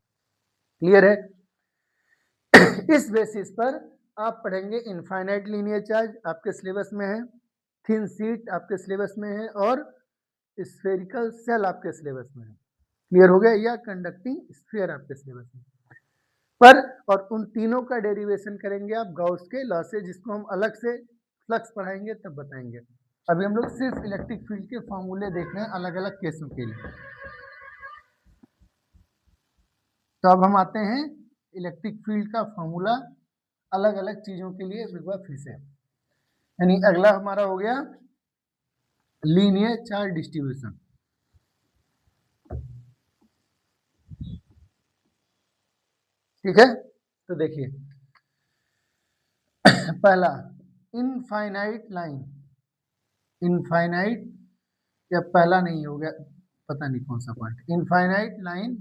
[SPEAKER 1] क्लियर है? इस बेसिस पर आप पढ़ेंगे इनफाइनाइट लीनियर चार्ज आपके सिलेबस में है, थिन शीट आपके सिलेबस में है, और स्फेरिकल सेल आपके सिलेबस में है। क्लियर हो गया? या कंडक्टिंग स्फीयर आपके सिलेबस में पर, और उन तीनों का डेरिवेशन करेंगे आप गाउस के लॉ से, जिसको हम अलग से फ्लक्स पढ़ाएंगे तब बताएंगे। अभी हम लोग सिर्फ इलेक्ट्रिक फील्ड के फॉर्मूले देख रहे हैं अलग अलग केसों के लिए। तो अब हम आते हैं इलेक्ट्रिक फील्ड का फॉर्मूला अलग अलग चीजों के लिए एक बार फिर से, यानी अगला हमारा हो गया लीनियर चार्ज डिस्ट्रीब्यूशन। ठीक है, तो देखिए पहला इनफाइनाइट लाइन, इनफाइनाइट या पहला नहीं हो गया, पता नहीं कौन सा पॉइंट, इनफाइनाइट लाइन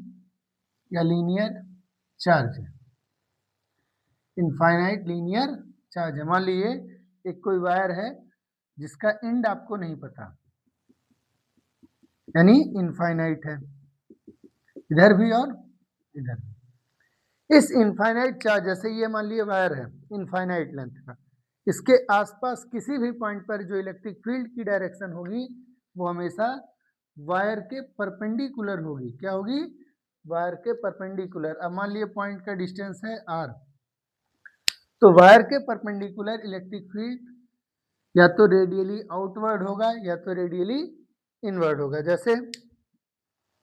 [SPEAKER 1] या लीनियर चार्ज है। इनफाइनाइट लीनियर चार्ज है। मान लीजिए एक कोई वायर है जिसका एंड आपको नहीं पता, यानी इनफाइनाइट है, इधर भी और इधर भी। इस इनफाइनाइट चार्ज, जैसे ये मान लीजिए वायर है इनफाइनाइट लेंथ का, इसके आसपास किसी भी पॉइंट पर जो इलेक्ट्रिक फील्ड की डायरेक्शन होगी वो हमेशा वायर के परपेंडिकुलर होगी। क्या होगी? वायर के परपेंडिकुलर। अब मान लीजिए पॉइंट का डिस्टेंस है r, तो वायर के परपेंडिकुलर इलेक्ट्रिक फील्ड या तो रेडियली आउटवर्ड होगा या तो रेडियली इनवर्ड होगा। जैसे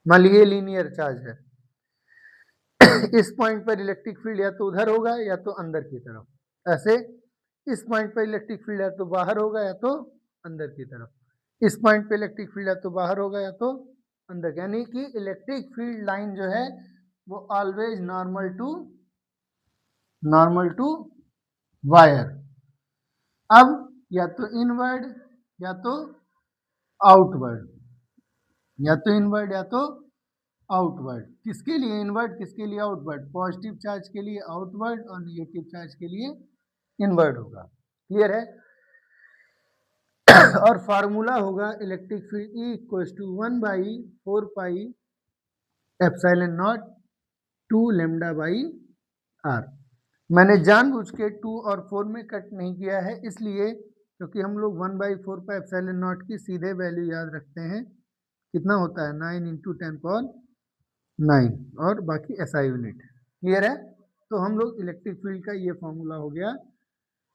[SPEAKER 1] मान लीजिए लीनियर चार्ज है इस पॉइंट पर इलेक्ट्रिक फील्ड या तो उधर होगा या तो अंदर की तरफ, ऐसे इस पॉइंट पर इलेक्ट्रिक फील्ड या तो बाहर होगा या तो अंदर की तरफ, इस पॉइंट पे इलेक्ट्रिक फील्ड या तो बाहर होगा या तो अंदर, यानी कि इलेक्ट्रिक फील्ड लाइन जो है वो ऑलवेज नॉर्मल टू वायर। अब या तो इनवर्ड या तो आउटवर्ड, या तो इनवर्ड या तो आउटवर्ड। किसके लिए इनवर्ड, किसके लिए आउटवर्ड? पॉजिटिव चार्ज के लिए आउटवर्ड और निगेटिव चार्ज के लिए इनवर्ड होगा। क्लियर है? और फार्मूला होगा electric field E equals to 1/4 pi epsilon naught 2 lambda by r। मैंने जानबूझ के 2 और 4 में कट नहीं किया है, इसलिए क्योंकि हम लोग 1/4 पाई एप्सिलॉन नॉट की सीधे वैल्यू याद रखते हैं, कितना होता है 9 × 10⁹ और बाकी SI यूनिट। क्लियर है? तो हम लोग इलेक्ट्रिक फील्ड का ये फॉर्मूला हो गया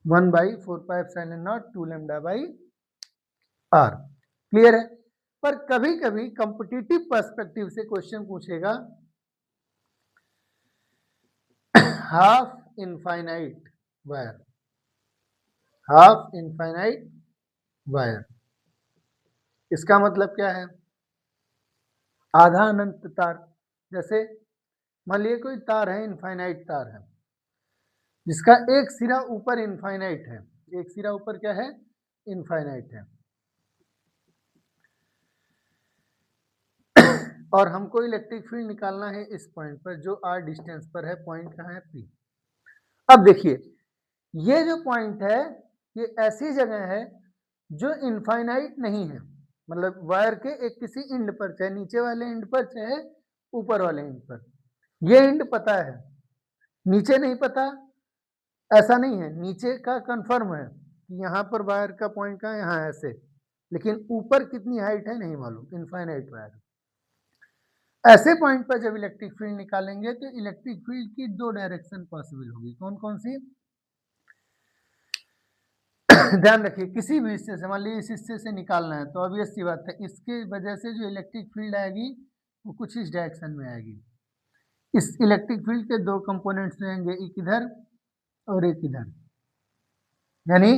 [SPEAKER 1] 1/4 pi epsilon naught 2 lambda by r। Clear है? पर कभी कभी कॉम्पिटिटिव पर्सपेक्टिव से क्वेश्चन पूछेगा half infinite wire, half infinite wire, इसका मतलब क्या है? आधा अनंत तार। जैसे मान लीजिए कोई तार है, इनफाइनाइट तार है, जिसका एक सिरा ऊपर इनफाइनाइट है, एक सिरा ऊपर क्या है? इनफाइनाइट है, और हमको इलेक्ट्रिक फील्ड निकालना है इस पॉइंट पर जो r डिस्टेंस पर है। पॉइंट कहाँ है? P। अब देखिए ये जो पॉइंट है ये ऐसी जगह है जो इनफाइनाइट नहीं है, मतलब वायर के एक किसी एंड पर, चाहे नीचे वाले एंड पर चाहे ऊपर वाले एंड पर, ये एंड पता है, नीचे नहीं पता, ऐसा नहीं है। नीचे का कंफर्म है कि यहाँ पर वायर का पॉइंट कहाँ है, यहाँ ऐसे, लेकिन ऊपर कितनी हाइट है नहीं मालूम, इनफाइनाइट वायर। ऐसे पॉइंट पर जब इलेक्ट्रिक फील्ड निकालेंगे तो इलेक्ट्रिक फील्ड की दो डायरेक्शन पॉसिबल होगी। कौन कौन सी? ध्यान रखिए, किसी भी हिस्से से, मान लीजिए इस हिस्से से निकालना है तो ऑब्वियस सी बात है इसके वजह से जो इलेक्ट्रिक फील्ड आएगी वो कुछ इस डायरेक्शन में आएगी। इस इलेक्ट्रिक फील्ड के दो कंपोनेंट्स रहेंगे, एक इधर और एक इधर, यानी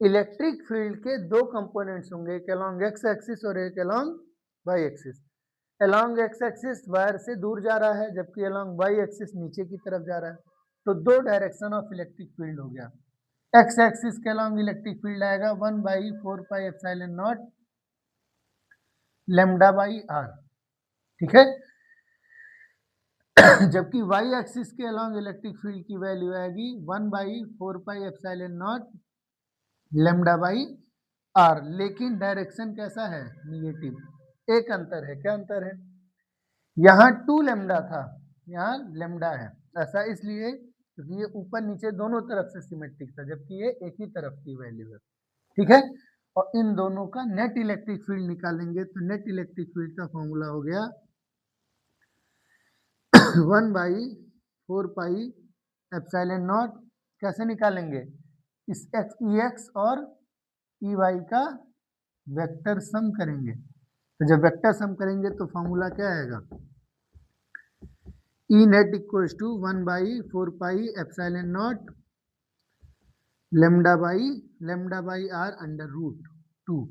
[SPEAKER 1] इलेक्ट्रिक फील्ड के दो कंपोनेंट्स होंगे, एक अलोंग एक्स एक्सिस और एक along Y axis. Along X axis wire से दूर जा रहा है, जबकि अलोंग वाई एक्सिस नीचे की तरफ जा रहा है। तो दो डायरेक्शन ऑफ इलेक्ट्रिक फील्ड हो गया। एक्स एक्सिस के अलोंग इलेक्ट्रिक फील्ड आएगा 1/4πε0 लैम्डा बाई आर, ठीक है। जबकि वाई एक्सिस के अलोंग इलेक्ट्रिक फील्ड की वैल्यू आएगी 1/4πε0 लैम्डा बाई आर, लेकिन डायरेक्शन कैसा है, निगेटिव। एक अंतर है, क्या अंतर है, यहाँ 2 लैम्डा था, यहाँ लैम्डा है। ऐसा इसलिए क्योंकि ये ऊपर नीचे दोनों तरफ से सिमेट्रिक था, जबकि ये एक ही तरफ की वैल्यू है, ठीक है। और इन दोनों का नेट इलेक्ट्रिक फील्ड निकालेंगे, तो नेट इलेक्ट्रिक फील्ड का फॉर्मूला हो गया 1/4πε0। कैसे निकालेंगे, इस एक्स और ई वाई का वेक्टर सम करेंगे। तो जब वेक्टर सम करेंगे तो फॉर्मूला क्या आएगा, E net equals to 1/4πε0 lambda by R under root 2,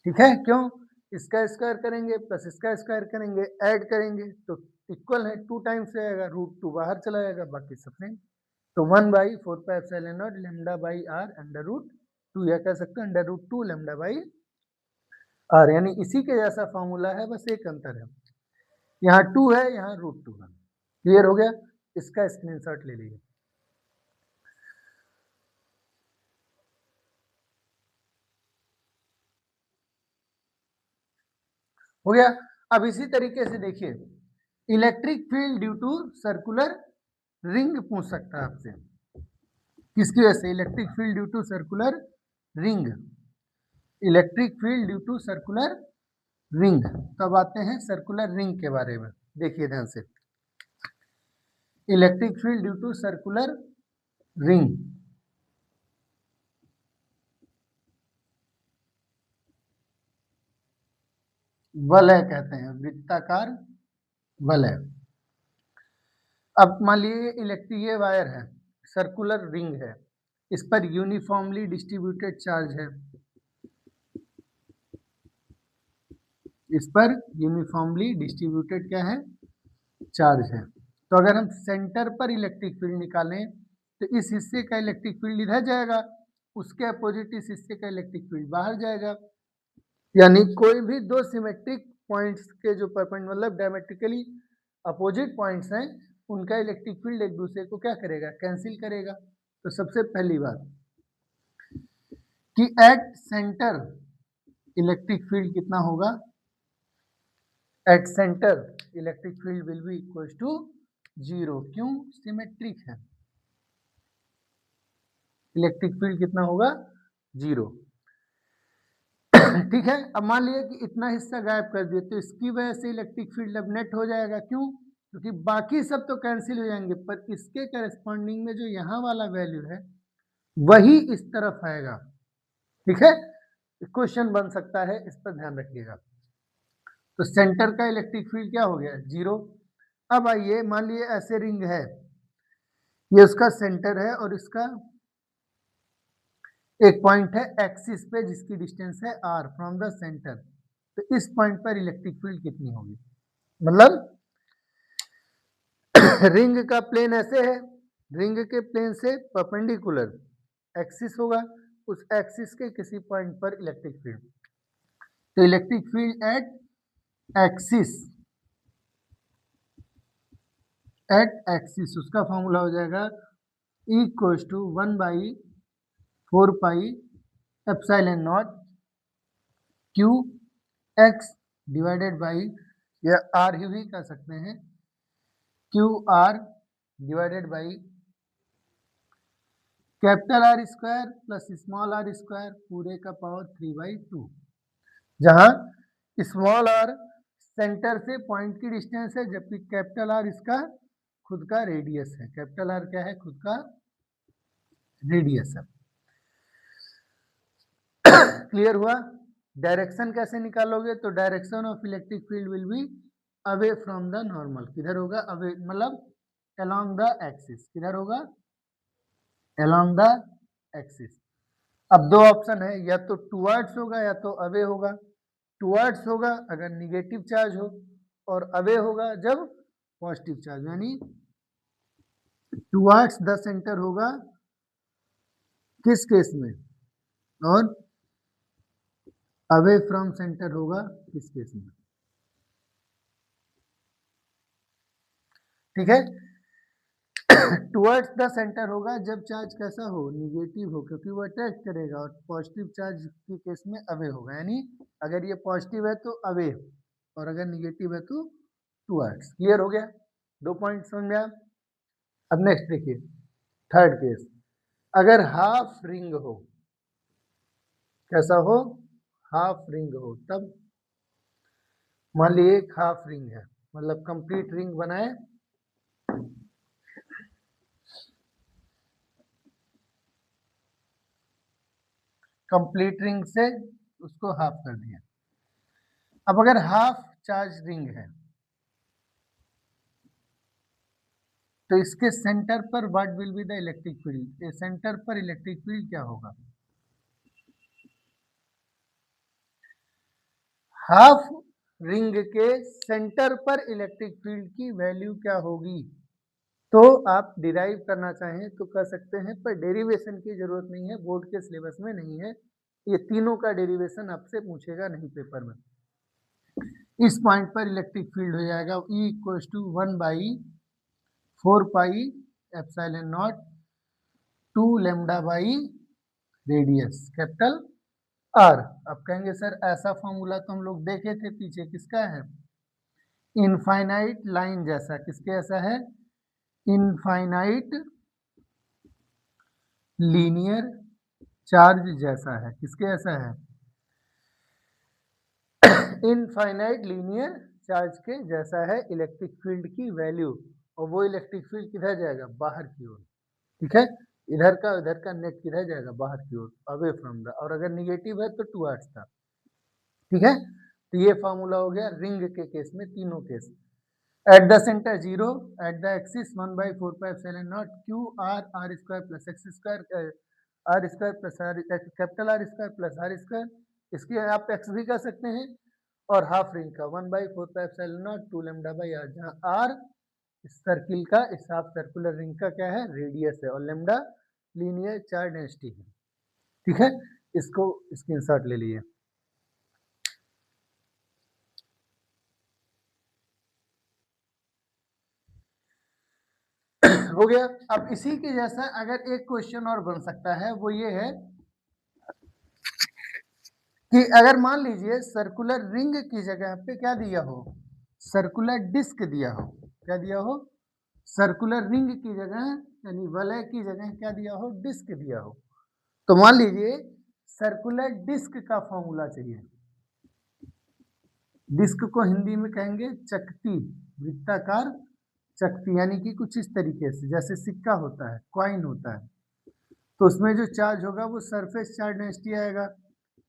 [SPEAKER 1] ठीक है। क्यों, इसका स्क्वायर करेंगे प्लस इसका स्क्वायर करेंगे, ऐड करेंगे तो इक्वल है, 2 टाइम्स से आएगा, रूट 2 बाहर चला जाएगा, बाकी सब सेम। तो 1/4πε0 lambda by R under root 2, या कह सकते हैं under root 2 lambda by R, यानी इसी के जैसा फॉर्मूला है, बस एक अंतर है, यहाँ 2 है, यहाँ रूट 2 है। क्लियर हो गया, इसका स्क्रीनशॉट ले लीजिए। हो गया। अब इसी तरीके से देखिए, electric field due to circular ring पूछ सकता है आपसे, किसकी वजह से, electric field due to circular ring, electric field due to circular ring. तब आते हैं सर्कुलर रिंग के बारे में, देखिए ध्यान से, electric field due to circular ring. वलय कहते हैं, वृत्ताकार वलय। अब मान लीजिए इलेक्ट्रिक ये वायर है, सर्कुलर रिंग है, इस पर यूनिफॉर्मली डिस्ट्रीब्यूटेड चार्ज है, इस पर यूनिफॉर्मली डिस्ट्रीब्यूटेड क्या है, चार्ज है। तो अगर हम सेंटर पर इलेक्ट्रिक फील्ड निकालें तो इस हिस्से का इलेक्ट्रिक फील्ड इधर जाएगा, उसके अपोजिट इस हिस्से का इलेक्ट्रिक फील्ड बाहर जाएगा। यानी कोई भी दो सिमेट्रिक पॉइंट्स के जो परपेंडिकुलर मतलब डायमेट्रिकली अपोजिट पॉइंट्स हैं, उनका इलेक्ट्रिक फील्ड एक दूसरे को क्या करेगा, कैंसिल करेगा। तो सबसे पहली बात कि एट सेंटर इलेक्ट्रिक फील्ड कितना होगा, at centre electric field will be equal to 0। क्यों, सिमेट्रिक है, इलेक्ट्रिक फील्ड कितना होगा, 0। ठीक है। अब मान लिया कि इतना हिस्सा गायब कर दिए, तो इसकी वजह से इलेक्ट्रिक फील्ड अब नेट हो जाएगा। क्यों, क्योंकि बाकी सब तो कैंसिल हो जाएंगे, पर इसके करस्पॉन्डिंग में जो यहाँ वाला वैल्यू है वही इस तरफ आएगा, ठीक है। क्वेश्चन बन सकता है, इस पर ध्यान रखिएगा। तो सेंटर का इलेक्ट्रिक फील्ड क्या हो गया, 0। अब आइए, मान लीजिए ऐसे रिंग है, ये उसका सेंटर है और इसका एक पॉइंट है एक्सिस पे जिसकी डिस्टेंस है r फ्रॉम द सेंटर। तो इस पॉइंट पर इलेक्ट्रिक फील्ड कितनी होगी, मतलब रिंग का प्लेन ऐसे है, रिंग के प्लेन से परपेंडिकुलर एक्सिस होगा, उस एक्सिस के किसी पॉइंट पर इलेक्ट्रिक फील्ड। तो इलेक्ट्रिक फील्ड एट एक्सिस उसका फॉर्मूला हो जाएगा equals to 1/4πε0 Q X divided by, या आर ही भी कर सकते हैं, Q R divided by capital R square plus small R square पूरे का पावर 3/2, जहां स्मॉल आर सेंटर से पॉइंट की डिस्टेंस है, जबकि कैपिटल आर इसका खुद का रेडियस है। कैपिटल आर क्या है, खुद का रेडियस है। क्लियर हुआ। डायरेक्शन कैसे निकालोगे, तो direction of electric field will be away from the normal. किधर होगा, अवे मतलब अलोंग द एक्सिस, किधर होगा, अलोंग द एक्सिस। अब दो ऑप्शन है, या तो टुवर्ड्स होगा या तो अवे होगा। टुवर्ड्स होगा अगर निगेटिव चार्ज हो, और अवे होगा जब पॉजिटिव चार्ज, यानी टुवर्ड्स द सेंटर होगा किस केस में, और अवे फ्रॉम सेंटर होगा किस केस में। ठीक है, टुवर्ड्स द सेंटर होगा जब चार्ज कैसा हो, निगेटिव हो, क्योंकि वो अट्रैक्ट करेगा, और पॉजिटिव चार्ज के केस में अवे होगा, यानी अगर ये पॉजिटिव है तो अवे, और अगर निगेटिव है तो टुवर्ड्स। क्लियर हो गया, दो पॉइंट समझ में आया। अब नेक्स्ट देखिए, थर्ड केस, अगर हाफ रिंग हो, कैसा हो, हाफ रिंग हो, तब मान लीजिए एक हाफ रिंग है, मतलब कंप्लीट रिंग बनाए, कंप्लीट रिंग से उसको हाफ कर दिया। अब अगर हाफ चार्ज रिंग है तो इसके सेंटर पर what will be the electric field, centre पर इलेक्ट्रिक फील्ड क्या होगा। हाफ रिंग के सेंटर पर इलेक्ट्रिक फील्ड की वैल्यू क्या होगी। तो आप डिराइव करना चाहें तो कर सकते हैं, पर डेरिवेशन की जरूरत नहीं है, बोर्ड के सिलेबस में नहीं है, ये तीनों का डेरिवेशन आपसे पूछेगा नहीं पेपर में। इस पॉइंट पर इलेक्ट्रिक फील्ड हो जाएगा E equals to 1/4 pi epsilon naught 2 lambda by radius capital R. अब कहेंगे सर ऐसा फॉर्मूला तो हम लोग देखे थे पीछे, किसका है, इनफाइनाइट लाइन जैसा, किसके ऐसा है, इनफाइनाइट लीनियर चार्ज जैसा है, किसके ऐसा है, इनफाइनाइट लीनियर चार्ज के जैसा है इलेक्ट्रिक फील्ड की वैल्यू, और वो इलेक्ट्रिक फील्ड किधर जाएगा, बाहर की ओर। ठीक है, इधर का नेट किधर जाएगा, बाहर की ओर, अवे फ्रॉम द, और अगर निगेटिव है तो टुवर्ड्स था। ठीक है, तो ये फॉर्मूला हो गया रिंग के केस में, तीनों case. At the centre 0, at the axis 1/4πε0 Q R R square plus X square R square plus R capital R square plus R square, इसके आप एक्स भी कर सकते हैं, और हाफ रिंग का 1/4πε0 2 लैम्डा बाई आर, जहाँ आर इस सर्किल का, इस हाफ सर्कुलर रिंग का क्या है, रेडियस है, और लैम्डा लीनियर चार्ज डेंसिटी है। ठीक है, इसको स्क्रीनशॉट ले लिए। हो गया। अब इसी के जैसा अगर एक क्वेश्चन और बन सकता है, वो ये है कि अगर मान लीजिए सर्कुलर रिंग की जगह पे क्या दिया हो, सर्कुलर डिस्क दिया हो, क्या दिया हो, सर्कुलर रिंग की जगह यानी वलय की जगह क्या दिया हो, डिस्क दिया हो। तो मान लीजिए सर्कुलर डिस्क का फॉर्मूला चाहिए, डिस्क को हिंदी में कहेंगे चकती, वृत्ताकार चकती, यानी कि कुछ इस तरीके से जैसे सिक्का होता है, कॉइन होता है, तो उसमें जो चार्ज होगा वो सरफेस चार्ज डेंसिटी आएगा,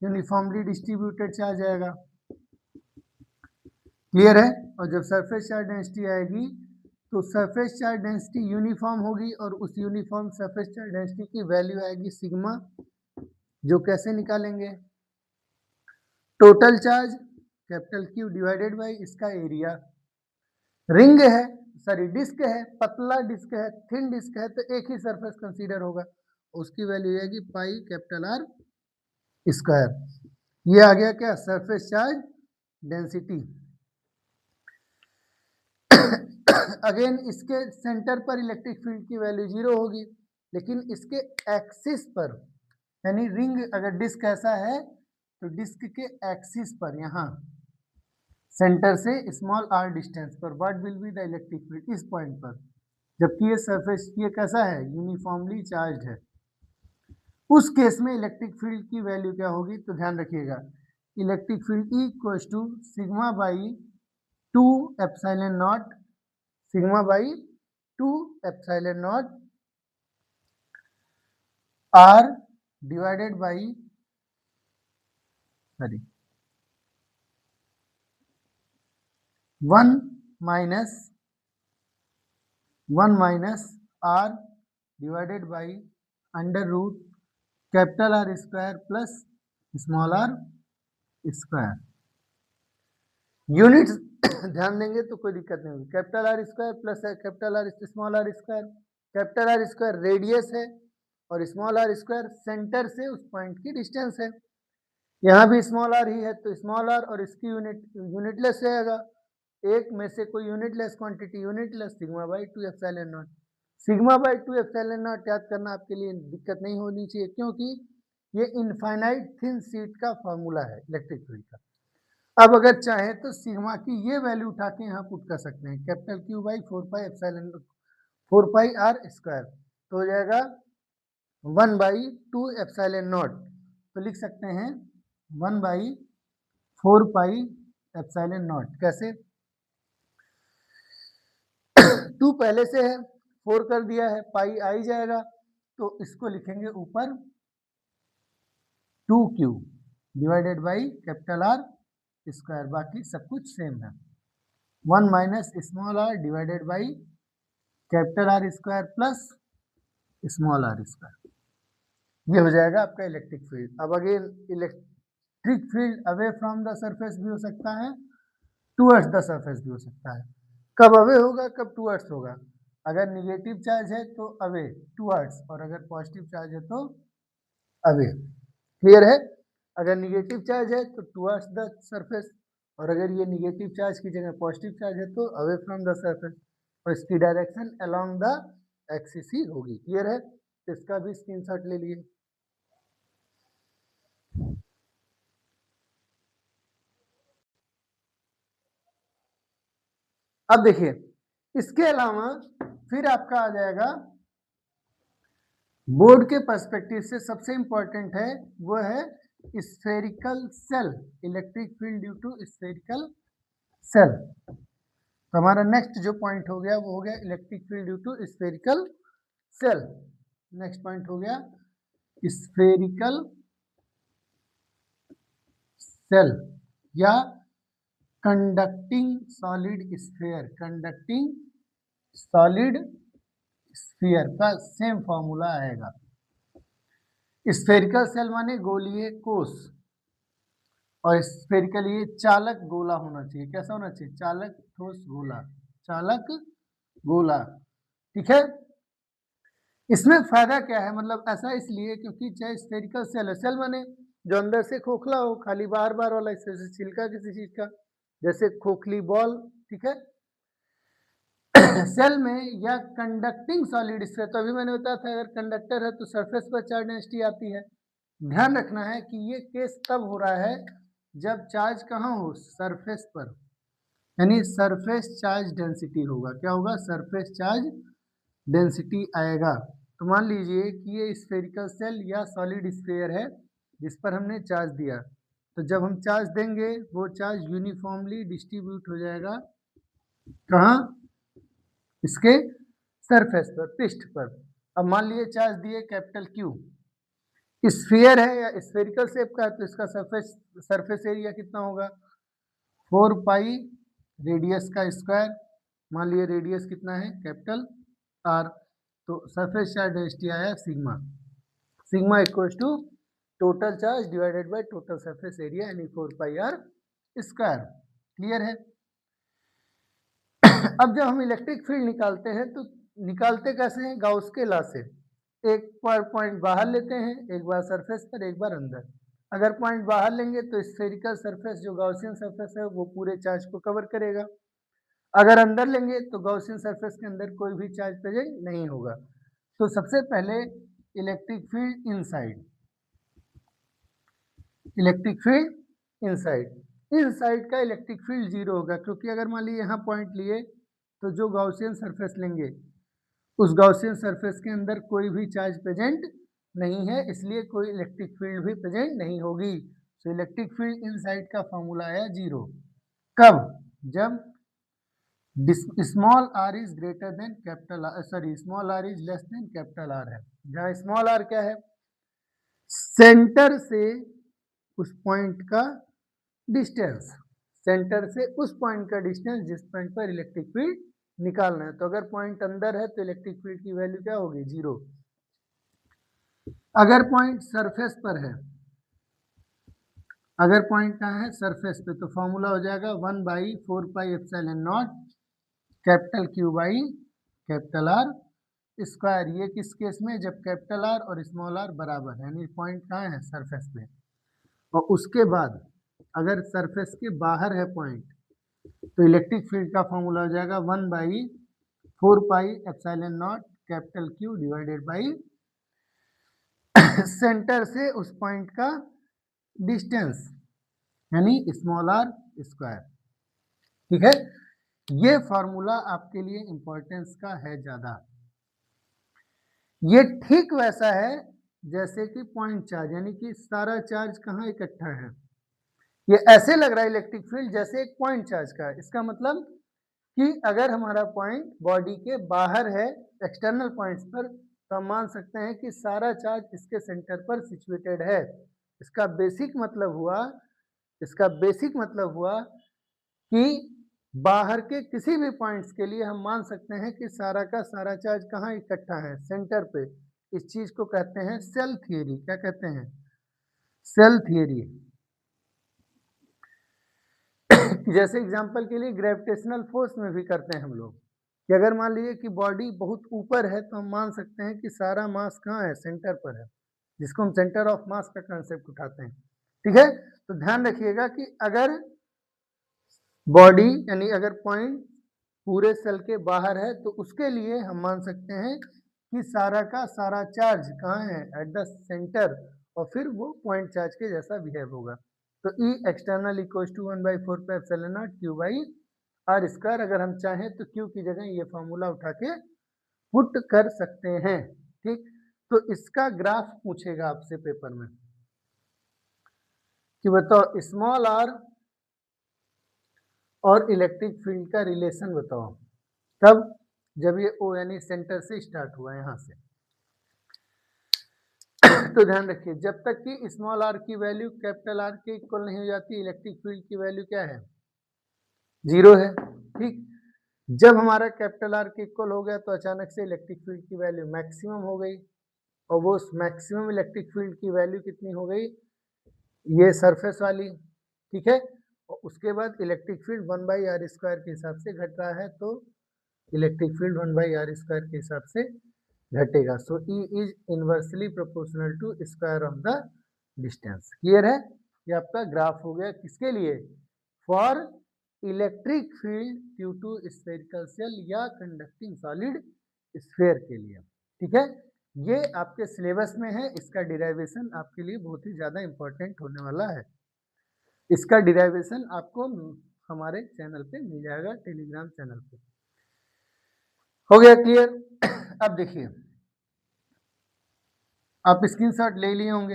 [SPEAKER 1] यूनिफॉर्मली डिस्ट्रीब्यूटेड चार्ज आएगा। क्लियर है, और जब सरफेस चार्ज डेंसिटी आएगी तो सरफेस चार्ज डेंसिटी यूनिफॉर्म होगी, और उस यूनिफॉर्म सरफेस चार्ज डेंसिटी की वैल्यू आएगी सिग्मा, जो कैसे निकालेंगे, total charge capital Q divided by इसका एरिया। रिंग है, सॉरी डिस्क है, पतला डिस्क है, थिन डिस्क है, तो एक ही सरफेस कंसीडर होगा, उसकी वैल्यू आएगी पाई कैपिटल आर स्क्वायर। ये आ गया क्या, सरफेस चार्ज डेंसिटी। अगेन इसके सेंटर पर इलेक्ट्रिक फील्ड की वैल्यू 0 होगी, लेकिन इसके एक्सिस पर, यानी रिंग अगर डिस्क ऐसा है तो डिस्क के एक्सिस पर, यहाँ सेंटर से स्मॉल आर डिस्टेंस पर what will be the electric field, इस पॉइंट पर, जबकि ये सरफेस ये कैसा है, यूनिफॉर्मली चार्ज है, उस केस में इलेक्ट्रिक फील्ड की वैल्यू क्या होगी, तो ध्यान रखिएगा, electric field equals to sigma by 2 epsilon naught, sigma by 2 epsilon naught R divided by, sorry 1 minus R divided by under root capital R square plus small R square. Units ध्यान देंगे तो कोई दिक्कत नहीं होगी। Capital R square plus capital R small R square. Capital R square radius है और small R square centre से उस पॉइंट की डिस्टेंस है। यहाँ भी स्मॉल आर ही है तो स्मॉल आर और इसकी यूनिटलेस रहेगा। एक में से कोई unitless quantity unitless sigma by 2 epsilon naught. Sigma by 2 epsilon not याद करना आपके लिए दिक्कत नहीं होनी चाहिए, क्योंकि ये इनफाइनाइट थिन शीट का फॉर्मूला है इलेक्ट्रिक फील्ड का। अब अगर चाहे तो सिग्मा की ये वैल्यू उठा के यहाँ पुट कर सकते हैं, capital Q by 4 pi epsilon 4 pi R square, तो हो जाएगा 1 बाई 2 एप्सिलॉन नॉट। तो लिख सकते हैं 1 बाई 4 पाई एप्सिलॉन नॉट। कैसे? 2 पहले से है, 4 कर दिया है, पाई आ ही जाएगा, तो इसको लिखेंगे ऊपर 2q divided by capital R square, बाकी सब कुछ सेम है। 1 minus small R divided by capital R square plus small R square. ये हो जाएगा आपका इलेक्ट्रिक फील्ड। अब again electric field away from the surface भी हो सकता है, टूवर्ड्स द सरफेस भी हो सकता है। कब अवे होगा, कब टूवर्ड्स होगा? अगर निगेटिव चार्ज है तो अवे टूवर्ड्स, और अगर पॉजिटिव चार्ज है तो अवे। क्लियर है? अगर निगेटिव चार्ज है तो टुवर्ड्स द सरफेस, और अगर ये निगेटिव चार्ज की जगह पॉजिटिव चार्ज है तो अवे फ्रॉम द सरफेस, और इसकी डायरेक्शन अलोंग द एक्सिस ही होगी। क्लियर है? तो इसका भी स्क्रीनशॉट ले लिए। अब देखिए, इसके अलावा फिर आपका आ जाएगा बोर्ड के पर्सपेक्टिव से सबसे इंपॉर्टेंट है, वो है spherical shell, electric field due to spherical shell. तो हमारा नेक्स्ट जो पॉइंट हो गया वो हो गया electric field due to spherical shell. Next point हो गया स्फेरिकल सेल या conducting solid sphere. Conducting solid sphere का सेम फॉर्मूला आएगा। स्फेरिकल सेल माने गोलीय कोष, और स्फेरिकल ये चालक गोला होना चाहिए। कैसा होना चाहिए? चालक ठोस गोला, चालक गोला। ठीक है? इसमें फायदा क्या है? मतलब ऐसा इसलिए क्योंकि चाहे स्फेरिकल सेल है, सेल माने जो अंदर से खोखला हो, खाली बार बार वाला, जैसे छिलका किसी चीज का, जैसे खोखली बॉल। ठीक है? सेल में या कंडक्टिंग सॉलिड स्फीयर, तो अभी मैंने बताया था अगर कंडक्टर है तो सरफेस पर चार्ज डेंसिटी आती है। ध्यान रखना है कि ये केस तब हो रहा है जब चार्ज कहाँ हो? सरफेस पर, यानी सरफेस चार्ज डेंसिटी होगा। क्या होगा? सरफेस चार्ज डेंसिटी आएगा। तो मान लीजिए कि ये स्फेरिकल सेल या सॉलिड स्फीयर है जिस पर हमने चार्ज दिया, तो जब हम चार्ज देंगे वो चार्ज यूनिफॉर्मली डिस्ट्रीब्यूट हो जाएगा। कहाँ? इसके सरफेस पर, पृष्ठ पर। अब मान लीजिए चार्ज दिए कैपिटल क्यू, स्फीयर है या स्फेरिकल शेप का है, तो इसका सरफेस एरिया कितना होगा? 4 पाई रेडियस का स्क्वायर। मान लिए रेडियस कितना है? Capital R. तो सरफेस चार्ज डेंसिटी आया sigma. Sigma equal to total charge divided by total surface area, यानी 4 पाई आर स्क्वायर। क्लियर है? अब जब हम इलेक्ट्रिक फील्ड निकालते हैं तो निकालते कैसे हैं? गाउस के लॉ से। एक पॉइंट बाहर लेते हैं, एक बार सरफेस पर, एक बार अंदर। अगर पॉइंट बाहर लेंगे तो स्फेरिकल सरफेस जो गॉसियन सरफेस है वो पूरे चार्ज को कवर करेगा। अगर अंदर लेंगे तो गॉसियन सरफेस के अंदर कोई भी चार्ज प्रेजेंट नहीं होगा। तो सबसे पहले electric field inside, electric field inside. Inside का इलेक्ट्रिक फील्ड 0 होगा, क्योंकि अगर मान लीजिए यहाँ पॉइंट लिए तो जो गॉसियन सरफेस लेंगे उस गॉसियन सरफेस के अंदर कोई भी चार्ज प्रेजेंट नहीं है, इसलिए कोई इलेक्ट्रिक फील्ड भी प्रेजेंट नहीं होगी। तो इलेक्ट्रिक फील्ड इनसाइड का फॉर्मूला आया 0। कब? जब small R is greater than capital R, sorry small R is less than capital R है। जहाँ स्मॉल आर क्या है? सेंटर से उस पॉइंट का डिस्टेंस, सेंटर से उस पॉइंट का डिस्टेंस जिस पॉइंट पर इलेक्ट्रिक फील्ड निकालना है। तो अगर पॉइंट अंदर है तो इलेक्ट्रिक फील्ड की वैल्यू क्या होगी? 0। अगर पॉइंट सरफेस पर है, अगर पॉइंट कहाँ है, सरफेस पे, तो फॉर्मूला हो जाएगा 1/4πε0 capital Q by capital R square. ये किस केस में, जब कैपिटल R और स्मॉल r बराबर है, यानी पॉइंट कहाँ है, सरफेस पे। और उसके बाद अगर सरफेस के बाहर है पॉइंट, तो इलेक्ट्रिक फील्ड का फॉर्मूला हो जाएगा 1/4πε0 capital Q divided by centre से उस पॉइंट का डिस्टेंस, यानी स्मॉल r स्क्वायर। ठीक है, ये फॉर्मूला आपके लिए इंपॉर्टेंस का है ज्यादा। ये ठीक वैसा है जैसे कि पॉइंट चार्ज, यानी कि सारा चार्ज कहाँ इकट्ठा है। ये ऐसे लग रहा है इलेक्ट्रिक फील्ड जैसे एक पॉइंट चार्ज का है। इसका मतलब कि अगर हमारा पॉइंट बॉडी के बाहर है, एक्सटर्नल पॉइंट्स पर, तो हम मान सकते हैं कि सारा चार्ज इसके सेंटर पर सिचुएटेड है। इसका बेसिक मतलब हुआ कि बाहर के किसी भी पॉइंट्स के लिए हम मान सकते हैं कि सारा का सारा चार्ज कहाँ इकट्ठा है, सेंटर पे। इस चीज को कहते हैं सेल थियरी। क्या कहते हैं, सेल थियरी। जैसे एग्जांपल के लिए ग्रेविटेशनल फोर्स में भी करते हैं हम लोग, कि अगर मान लीजिए कि बॉडी बहुत ऊपर है, तो हम मान सकते हैं कि सारा मास कहाँ है, सेंटर पर है, जिसको हम सेंटर ऑफ मास का कंसेप्ट उठाते हैं। ठीक है, तो ध्यान रखिएगा कि अगर बॉडी यानी अगर पॉइंट पूरे सेल के बाहर है, तो उसके लिए हम मान सकते हैं कि सारा का सारा चार्ज कहाँ है, एट द सेंटर, और फिर वो पॉइंट चार्ज के जैसा बिहेव होगा। तो E external equals to 1/4πε0 Q by R square. अगर हम चाहें तो Q की जगह ये फॉर्मूला उठा के पुट कर सकते हैं। ठीक, तो इसका ग्राफ पूछेगा आपसे पेपर में कि बताओ स्मॉल r और इलेक्ट्रिक फील्ड का रिलेशन बताओ। तब जब ये O यानी सेंटर से स्टार्ट हुआ यहाँ से। तो ध्यान रखिए, जब तक कि स्मॉल r की वैल्यू कैपिटल R के इक्वल नहीं हो जाती, इलेक्ट्रिक फील्ड की वैल्यू क्या है, 0 है। ठीक, जब हमारा कैपिटल R के इक्वल हो गया, तो अचानक से इलेक्ट्रिक फील्ड की वैल्यू मैक्सिमम हो गई। और वो मैक्सिमम इलेक्ट्रिक फील्ड की वैल्यू कितनी हो गई, ये सरफेस वाली। ठीक है, और उसके बाद इलेक्ट्रिक फील्ड 1/r स्क्वायर के हिसाब से घट रहा है, तो इलेक्ट्रिक फील्ड 1/r स्क्वायर के हिसाब से घटेगा। So E is inversely proportional to square of the distance. Clear है, ये आपका ग्राफ हो गया किसके लिए, for electric field due to spherical shell या कंडक्टिंग सॉलिड स्फीयर के लिए। ठीक है, ये आपके सिलेबस में है। इसका डिराइवेशन आपके लिए बहुत ही ज़्यादा इंपॉर्टेंट होने वाला है। इसका डिराइवेशन आपको हमारे चैनल पे मिल जाएगा, टेलीग्राम चैनल पे। हो गया क्लियर। अब देखिए, आप स्क्रीनशॉट ले लिए होंगे।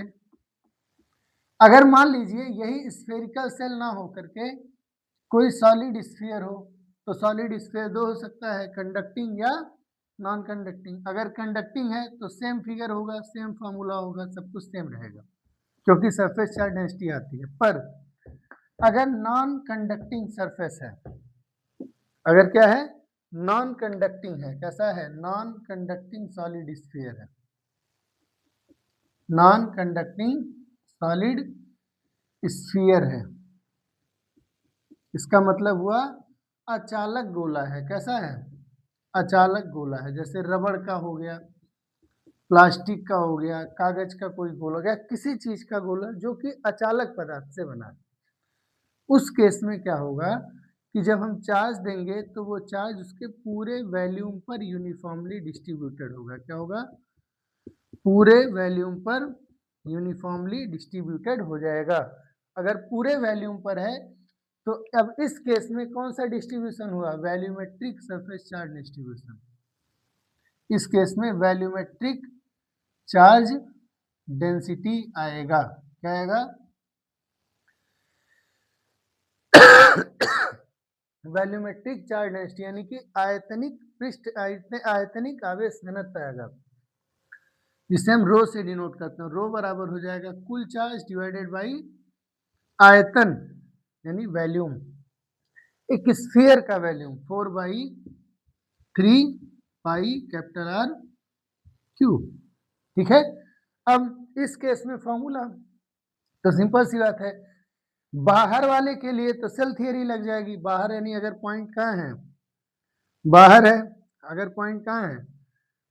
[SPEAKER 1] अगर मान लीजिए यही स्फेरिकल सेल ना हो करके कोई सॉलिड स्फीयर हो, तो सॉलिड स्फीयर दो हो सकता है, कंडक्टिंग या नॉन कंडक्टिंग। अगर कंडक्टिंग है तो सेम फिगर होगा, सेम फार्मूला होगा, सब कुछ सेम रहेगा, क्योंकि सरफेस चार्ज डेंसिटी आती है। पर अगर नॉन कंडक्टिंग सरफेस है, अगर क्या है, नॉन कंडक्टिंग है, कैसा है, नॉन कंडक्टिंग सॉलिड स्फीयर है, नॉन कंडक्टिंग सॉलिड स्फीयर है, इसका मतलब हुआ अचालक गोला है। कैसा है, अचालक गोला है। जैसे रबड़ का हो गया, प्लास्टिक का हो गया, कागज का कोई गोला हो गया, किसी चीज का गोला जो कि अचालक पदार्थ से बना है। उस केस में क्या होगा कि जब हम चार्ज देंगे, तो वो चार्ज उसके पूरे वॉल्यूम पर यूनिफॉर्मली डिस्ट्रीब्यूटेड होगा। क्या होगा, पूरे वॉल्यूम पर यूनिफॉर्मली डिस्ट्रीब्यूटेड हो जाएगा। अगर पूरे वॉल्यूम पर है, तो अब इस केस में कौन सा डिस्ट्रीब्यूशन हुआ, वॉल्यूमेट्रिक सरफेस चार्ज डिस्ट्रीब्यूशन। इस केस में वॉल्यूमेट्रिक चार्ज डेंसिटी आएगा। क्या आएगा, वॉल्यूमेट्रिक चार्ज डेंसिटी, यानी कि आयतनिक पृष्ठ आयतनिक आवेश घनत्व आएगा, जिसे हम रो से डिनोट करते हैं। रो बराबर हो जाएगा कुल चार्ज डिवाइडेड बाई आयतन, यानी वॉल्यूम। एक स्फीयर का volume 4/3 pi capital R cube. ठीक है, अब इस केस में फॉर्मूला तो सिंपल सी बात है, बाहर वाले के लिए तो सेल थियरी लग जाएगी। बाहर यानी अगर पॉइंट कहाँ है, बाहर है, अगर पॉइंट कहाँ है,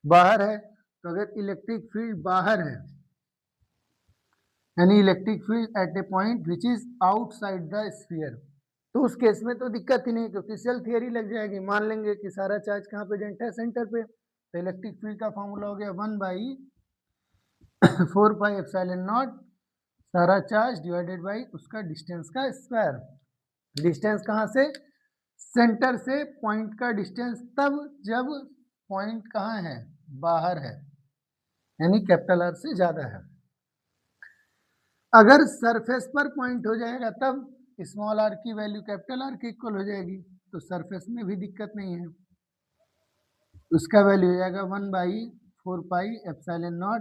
[SPEAKER 1] बाहर है, तो अगर इलेक्ट्रिक फील्ड बाहर है यानी electric field eight A point which is outside the sphere, तो उस केस में तो दिक्कत ही नहीं, क्योंकि सेल थियरी लग जाएगी। मान लेंगे कि सारा चार्ज कहाँ प्रेजेंट है, सेंटर पे, तो इलेक्ट्रिक फील्ड का फॉर्मूला हो गया 1/4πε0 सारा चार्ज डिवाइडेड बाई उसका डिस्टेंस का स्क्वायर। डिस्टेंस कहाँ से, सेंटर से पॉइंट का डिस्टेंस तब जब पॉइंट कहाँ है, बाहर है, यानी कैपिटल आर से ज्यादा है। अगर सरफेस पर पॉइंट हो जाएगा तब स्मॉल आर की वैल्यू कैपिटल आर के इक्वल हो जाएगी, तो सरफेस में भी दिक्कत नहीं है, उसका वैल्यू हो जाएगा 1/4πε0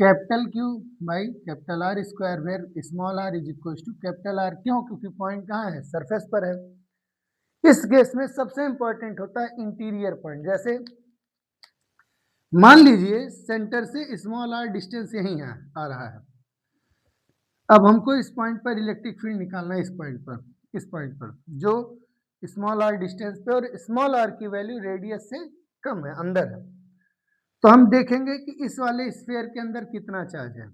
[SPEAKER 1] capital Q by capital R square, where small R is equal to capital R. क्यों, क्योंकि पॉइंट कहाँ है, सरफेस पर है। इस केस में सबसे इंपॉर्टेंट होता है इंटीरियर पॉइंट। जैसे मान लीजिए सेंटर से स्मॉल आर डिस्टेंस यही है, आ रहा है, अब हमको इस पॉइंट पर इलेक्ट्रिक फील्ड निकालना है, इस पॉइंट पर जो स्मॉल आर डिस्टेंस पे और स्मॉल आर की वैल्यू रेडियस से कम है, अंदर है, तो हम देखेंगे कि इस वाले स्फीयर के अंदर कितना चार्ज है,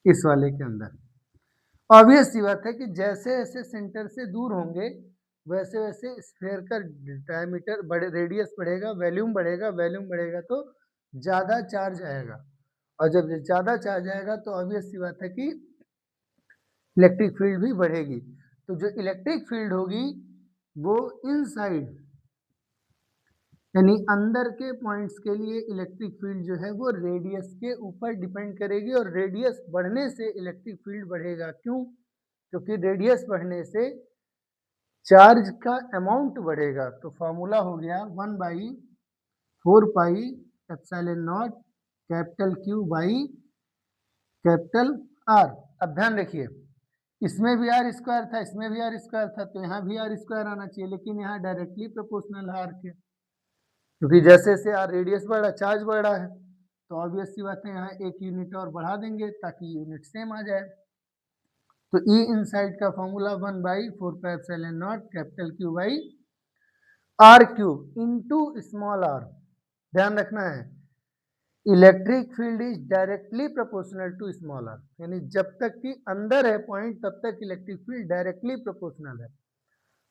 [SPEAKER 1] इस वाले के अंदर। ऑब्वियस सी बात है कि जैसे जैसे सेंटर से दूर होंगे वैसे वैसे स्फीयर का डायमीटर बढ़े, रेडियस बढ़ेगा, वॉल्यूम बढ़ेगा, वॉल्यूम बढ़ेगा तो ज़्यादा चार्ज आएगा, और जब ज़्यादा चार्ज आएगा तो ऑब्वियस सी बात है कि इलेक्ट्रिक फील्ड भी बढ़ेगी। तो जो इलेक्ट्रिक फील्ड होगी वो इनसाइड यानी अंदर के पॉइंट्स के लिए इलेक्ट्रिक फील्ड जो है वो रेडियस के ऊपर डिपेंड करेगी, और रेडियस बढ़ने से इलेक्ट्रिक फील्ड बढ़ेगा। क्यों, क्योंकि रेडियस बढ़ने से चार्ज का अमाउंट बढ़ेगा। तो फॉर्मूला हो गया 1/4πε0 capital Q by capital R. अब ध्यान रखिए, इसमें भी आर स्क्वायर था, इसमें भी आर स्क्वायर था, तो यहाँ भी आर स्क्वायर आना चाहिए, लेकिन यहाँ डायरेक्टली प्रोपोर्शनल है आर के, क्योंकि जैसे जैसे आर रेडियस बढ़ रहा, चार्ज बढ़ रहा है, तो ऑब्वियस सी बात है यहाँ एक यूनिट और बढ़ा देंगे ताकि यूनिट सेम आ जाए। तो ई इनसाइड का formula 1/4πε0 capital Q by R cube into small R. ध्यान रखना है, electric field is directly proportional to small R, यानी जब तक कि अंदर है पॉइंट तब तक इलेक्ट्रिक फील्ड डायरेक्टली प्रोपोर्शनल है,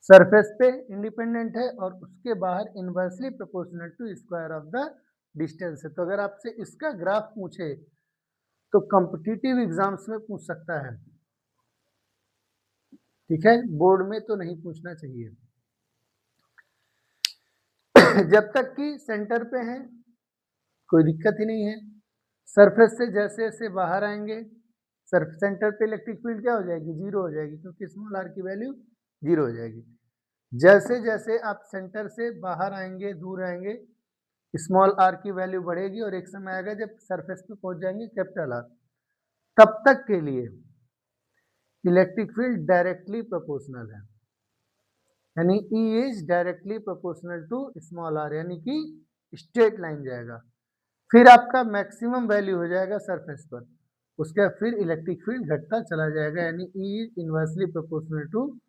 [SPEAKER 1] सरफेस पे इंडिपेंडेंट है, और उसके बाहर inversely proportional to square of the distance है। तो अगर आपसे इसका ग्राफ पूछे तो कॉम्पिटिटिव एग्जाम्स में पूछ सकता है, ठीक है, बोर्ड में तो नहीं पूछना चाहिए। जब तक कि सेंटर पे है कोई दिक्कत ही नहीं है, सरफेस से जैसे जैसे बाहर आएंगे सेंटर पे इलेक्ट्रिक फील्ड क्या हो जाएगी, जीरो हो जाएगी, क्योंकि स्मॉल आर की वैल्यू जीरो हो जाएगी। जैसे जैसे आप सेंटर से बाहर आएंगे, दूर आएंगे, स्मॉल आर की वैल्यू बढ़ेगी, और एक समय आएगा जब सरफेस पे पहुंच जाएंगे कैपिटल आर, तब तक के लिए इलेक्ट्रिक फील्ड डायरेक्टली प्रोपोर्शनल है, यानी E is directly proportional to small R, यानी कि स्ट्रेट लाइन जाएगा, फिर आपका मैक्सिमम वैल्यू हो जाएगा सरफेस पर, उसके बाद फिर इलेक्ट्रिक फील्ड घटता चला जाएगा, यानी E is inversely proportional to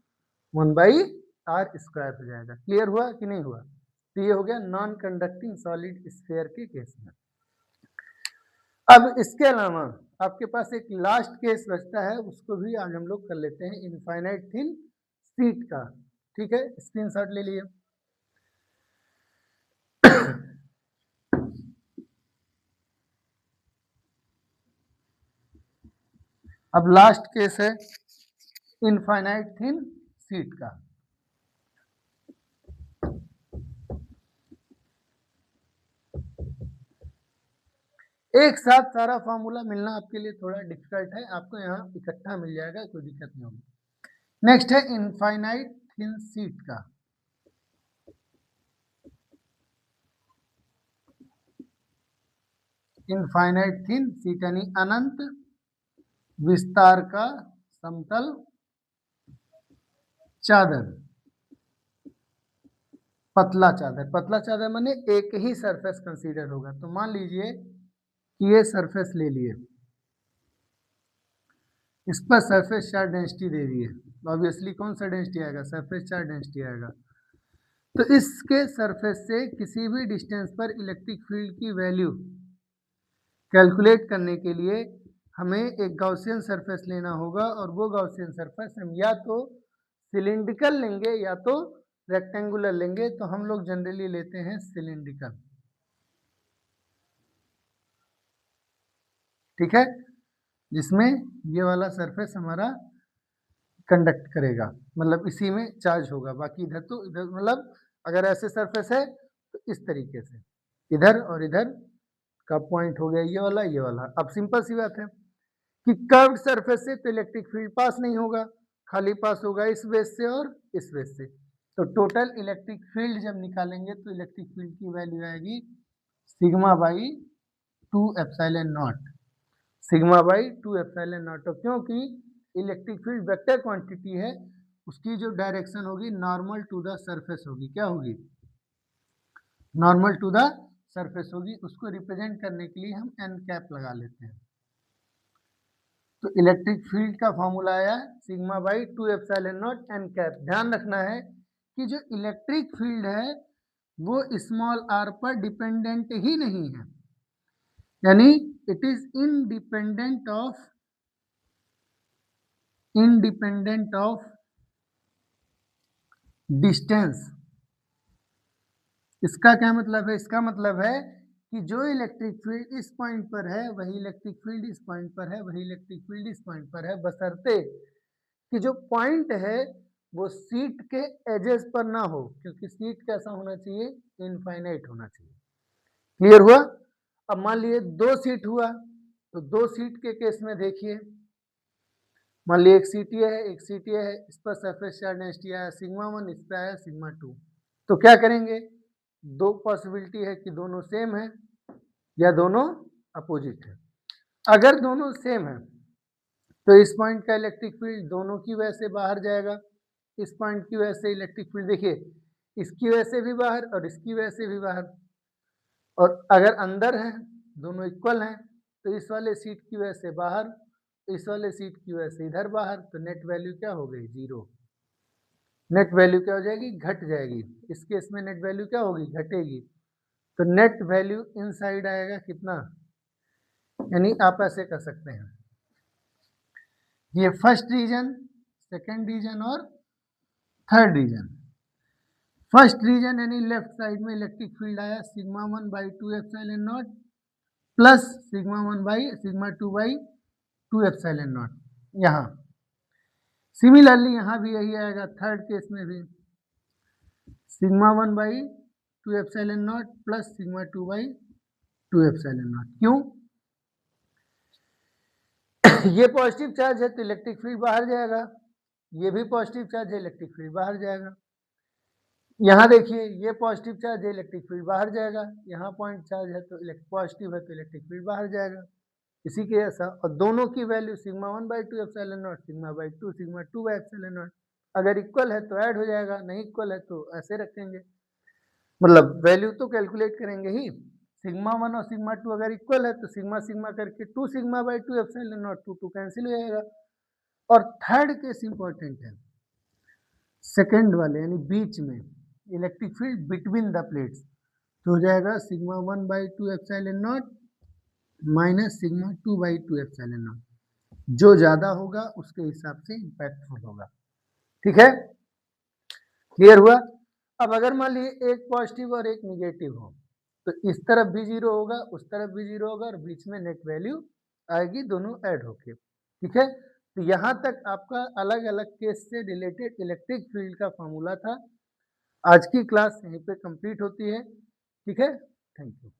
[SPEAKER 1] 1/r² हो जाएगा। क्लियर हुआ कि नहीं हुआ? तो ये हो गया नॉन कंडक्टिंग सॉलिड स्फीयर के केस में। अब इसके अलावा आपके पास एक लास्ट केस बचता है, उसको भी आज हम लोग कर लेते हैं, इनफाइनाइट थिन शीट का। ठीक है, स्क्रीनशॉट ले लिए। अब लास्ट केस है इनफाइनाइट थिन शीट का। एक साथ सारा फॉर्मूला मिलना आपके लिए थोड़ा डिफिकल्ट है, आपको यहाँ इकट्ठा मिल जाएगा, कोई दिक्कत नहीं होगी। नेक्स्ट है इनफाइनाइट थिन शीट का। इनफाइनाइट थिन शीट यानी अनंत विस्तार का समतल चादर, पतला चादर। पतला चादर माने एक ही सरफेस कंसीडर होगा। तो मान लीजिए कि ये सरफेस ले लिए, इस पर सरफेस चार्ज डेंसिटी दे दी है, तो ऑब्वियसली कौन सा डेंसिटी आएगा, सरफेस चार्ज डेंसिटी आएगा। तो इसके सरफेस से किसी भी डिस्टेंस पर इलेक्ट्रिक फील्ड की वैल्यू कैलकुलेट करने के लिए हमें एक गॉसियन सरफेस लेना होगा, और वो गॉसियन सरफेस हम या तो सिलिंड्रिकल लेंगे या तो रेक्टेंगुलर लेंगे। तो हम लोग जनरली लेते हैं सिलिंड्रिकल, ठीक है, जिसमें ये वाला सरफेस हमारा कंडक्ट करेगा, मतलब इसी में चार्ज होगा, बाकी इधर तो इधर, मतलब अगर ऐसे सरफेस है तो इस तरीके से इधर और इधर का पॉइंट हो गया ये वाला। अब सिंपल सी बात है कि कर्व्ड सरफेस से तो इलेक्ट्रिक फील्ड पास नहीं होगा, खाली पास होगा इस बेस से और इस बेस से। तो टोटल इलेक्ट्रिक फील्ड जब निकालेंगे तो इलेक्ट्रिक फील्ड की वैल्यू आएगी sigma by 2 epsilon naught, sigma by 2 epsilon not. तो क्योंकि इलेक्ट्रिक फील्ड वेक्टर क्वांटिटी है, उसकी जो डायरेक्शन होगी नॉर्मल टू द सरफेस होगी, क्या होगी, नॉर्मल टू द सरफेस होगी। उसको रिप्रेजेंट करने के लिए हम एन कैप लगा लेते हैं। तो इलेक्ट्रिक फील्ड का फॉर्मूला आया sigma by 2 epsilon not an cap. ध्यान रखना है कि जो इलेक्ट्रिक फील्ड है वो स्मॉल आर पर डिपेंडेंट ही नहीं है, यानी it is independent of distance. इसका क्या मतलब है, इसका मतलब है कि जो इलेक्ट्रिक फील्ड इस पॉइंट पर है वही इलेक्ट्रिक फील्ड इस पॉइंट पर है, वही इलेक्ट्रिक फील्ड इस पॉइंट पर है, बशर्ते कि जो पॉइंट है वो सीट के एजेस पर ना हो, क्योंकि सीट कैसा होना चाहिए, इनफाइनाइट होना चाहिए। क्लियर हुआ। अब मान लिए दो सीट हुआ, तो दो सीट के केस में देखिए, मान लीजिए एक सीट ये है एक सीट ये है, इस पर सरफेस चार्ज डेंसिटी आया सिग्मा 1, इस पर आया सिग्मा 2। तो क्या करेंगे, दो पॉसिबिलिटी है कि दोनों सेम है या दोनों अपोजिट है। अगर दोनों सेम है तो इस पॉइंट का इलेक्ट्रिक फील्ड दोनों की वजह से बाहर जाएगा, इस पॉइंट की वजह से इलेक्ट्रिक फील्ड देखिए इसकी वजह से भी बाहर और इसकी वजह से भी बाहर। और अगर अंदर है दोनों इक्वल हैं तो इस वाले सीट की वजह से बाहर, इस वाले सीट की वजह से इधर बाहर, तो नेट वैल्यू क्या हो गई, जीरो। नेट वैल्यू क्या हो जाएगी, घट जाएगी। इस केस में नेट वैल्यू क्या होगी, घटेगी। तो नेट वैल्यू इनसाइड आएगा कितना, यानी आप ऐसे कर सकते हैं, ये फर्स्ट रीजन, सेकंड रीजन और थर्ड रीजन। फर्स्ट रीजन यानी लेफ्ट साइड में इलेक्ट्रिक फील्ड आया sigma 1 by 2 epsilon not plus sigma 1 by sigma 2 by 2 epsilon not. यहाँ सिमिलरली यहाँ भी यही आएगा, थर्ड केस में भी sigma 1 by 2 epsilon not plus sigma 2 by 2 epsilon not. क्यों, ये पॉजिटिव चार्ज है तो इलेक्ट्रिक फील्ड बाहर जाएगा, ये भी पॉजिटिव चार्ज है इलेक्ट्रिक फील्ड बाहर जाएगा। यहाँ देखिए ये पॉजिटिव चार्ज है इलेक्ट्रिक फील्ड बाहर जाएगा, यहाँ पॉइंट चार्ज है तो पॉजिटिव है तो इलेक्ट्रिक फील्ड बाहर जाएगा, इसी के ऐसा। और दोनों की value sigma 1 by 2 epsilon naught sigma by 2 sigma 2 by epsilon not, अगर इक्वल है तो ऐड हो जाएगा, नहीं इक्वल है तो ऐसे रखेंगे, मतलब वैल्यू तो कैलकुलेट करेंगे ही। सिग्मा 1 और सिग्मा 2 अगर इक्वल है तो सिग्मा सिग्मा करके 2 sigma by 2 epsilon naught 2 2 cancel हो जाएगा। और थर्ड केस इंपॉर्टेंट है, सेकंड वाले यानी बीच में electric field between the plates, तो हो जाएगा sigma 1 by 2 epsilon not minus sigma 2 by 2 epsilon not, जो ज्यादा होगा उसके हिसाब से इम्पैक्टफुल होगा। ठीक है, क्लियर हुआ। अब अगर मान लीजिए एक पॉजिटिव और एक निगेटिव हो तो इस तरफ भी जीरो होगा उस तरफ भी जीरो होगा और बीच में नेट वैल्यू आएगी, दोनों ऐड होके। ठीक है, तो यहाँ तक आपका अलग अलग केस से रिलेटेड इलेक्ट्रिक फील्ड का फॉर्मूला था। आज की क्लास यहीं पे कंप्लीट होती है। ठीक है, थैंक यू।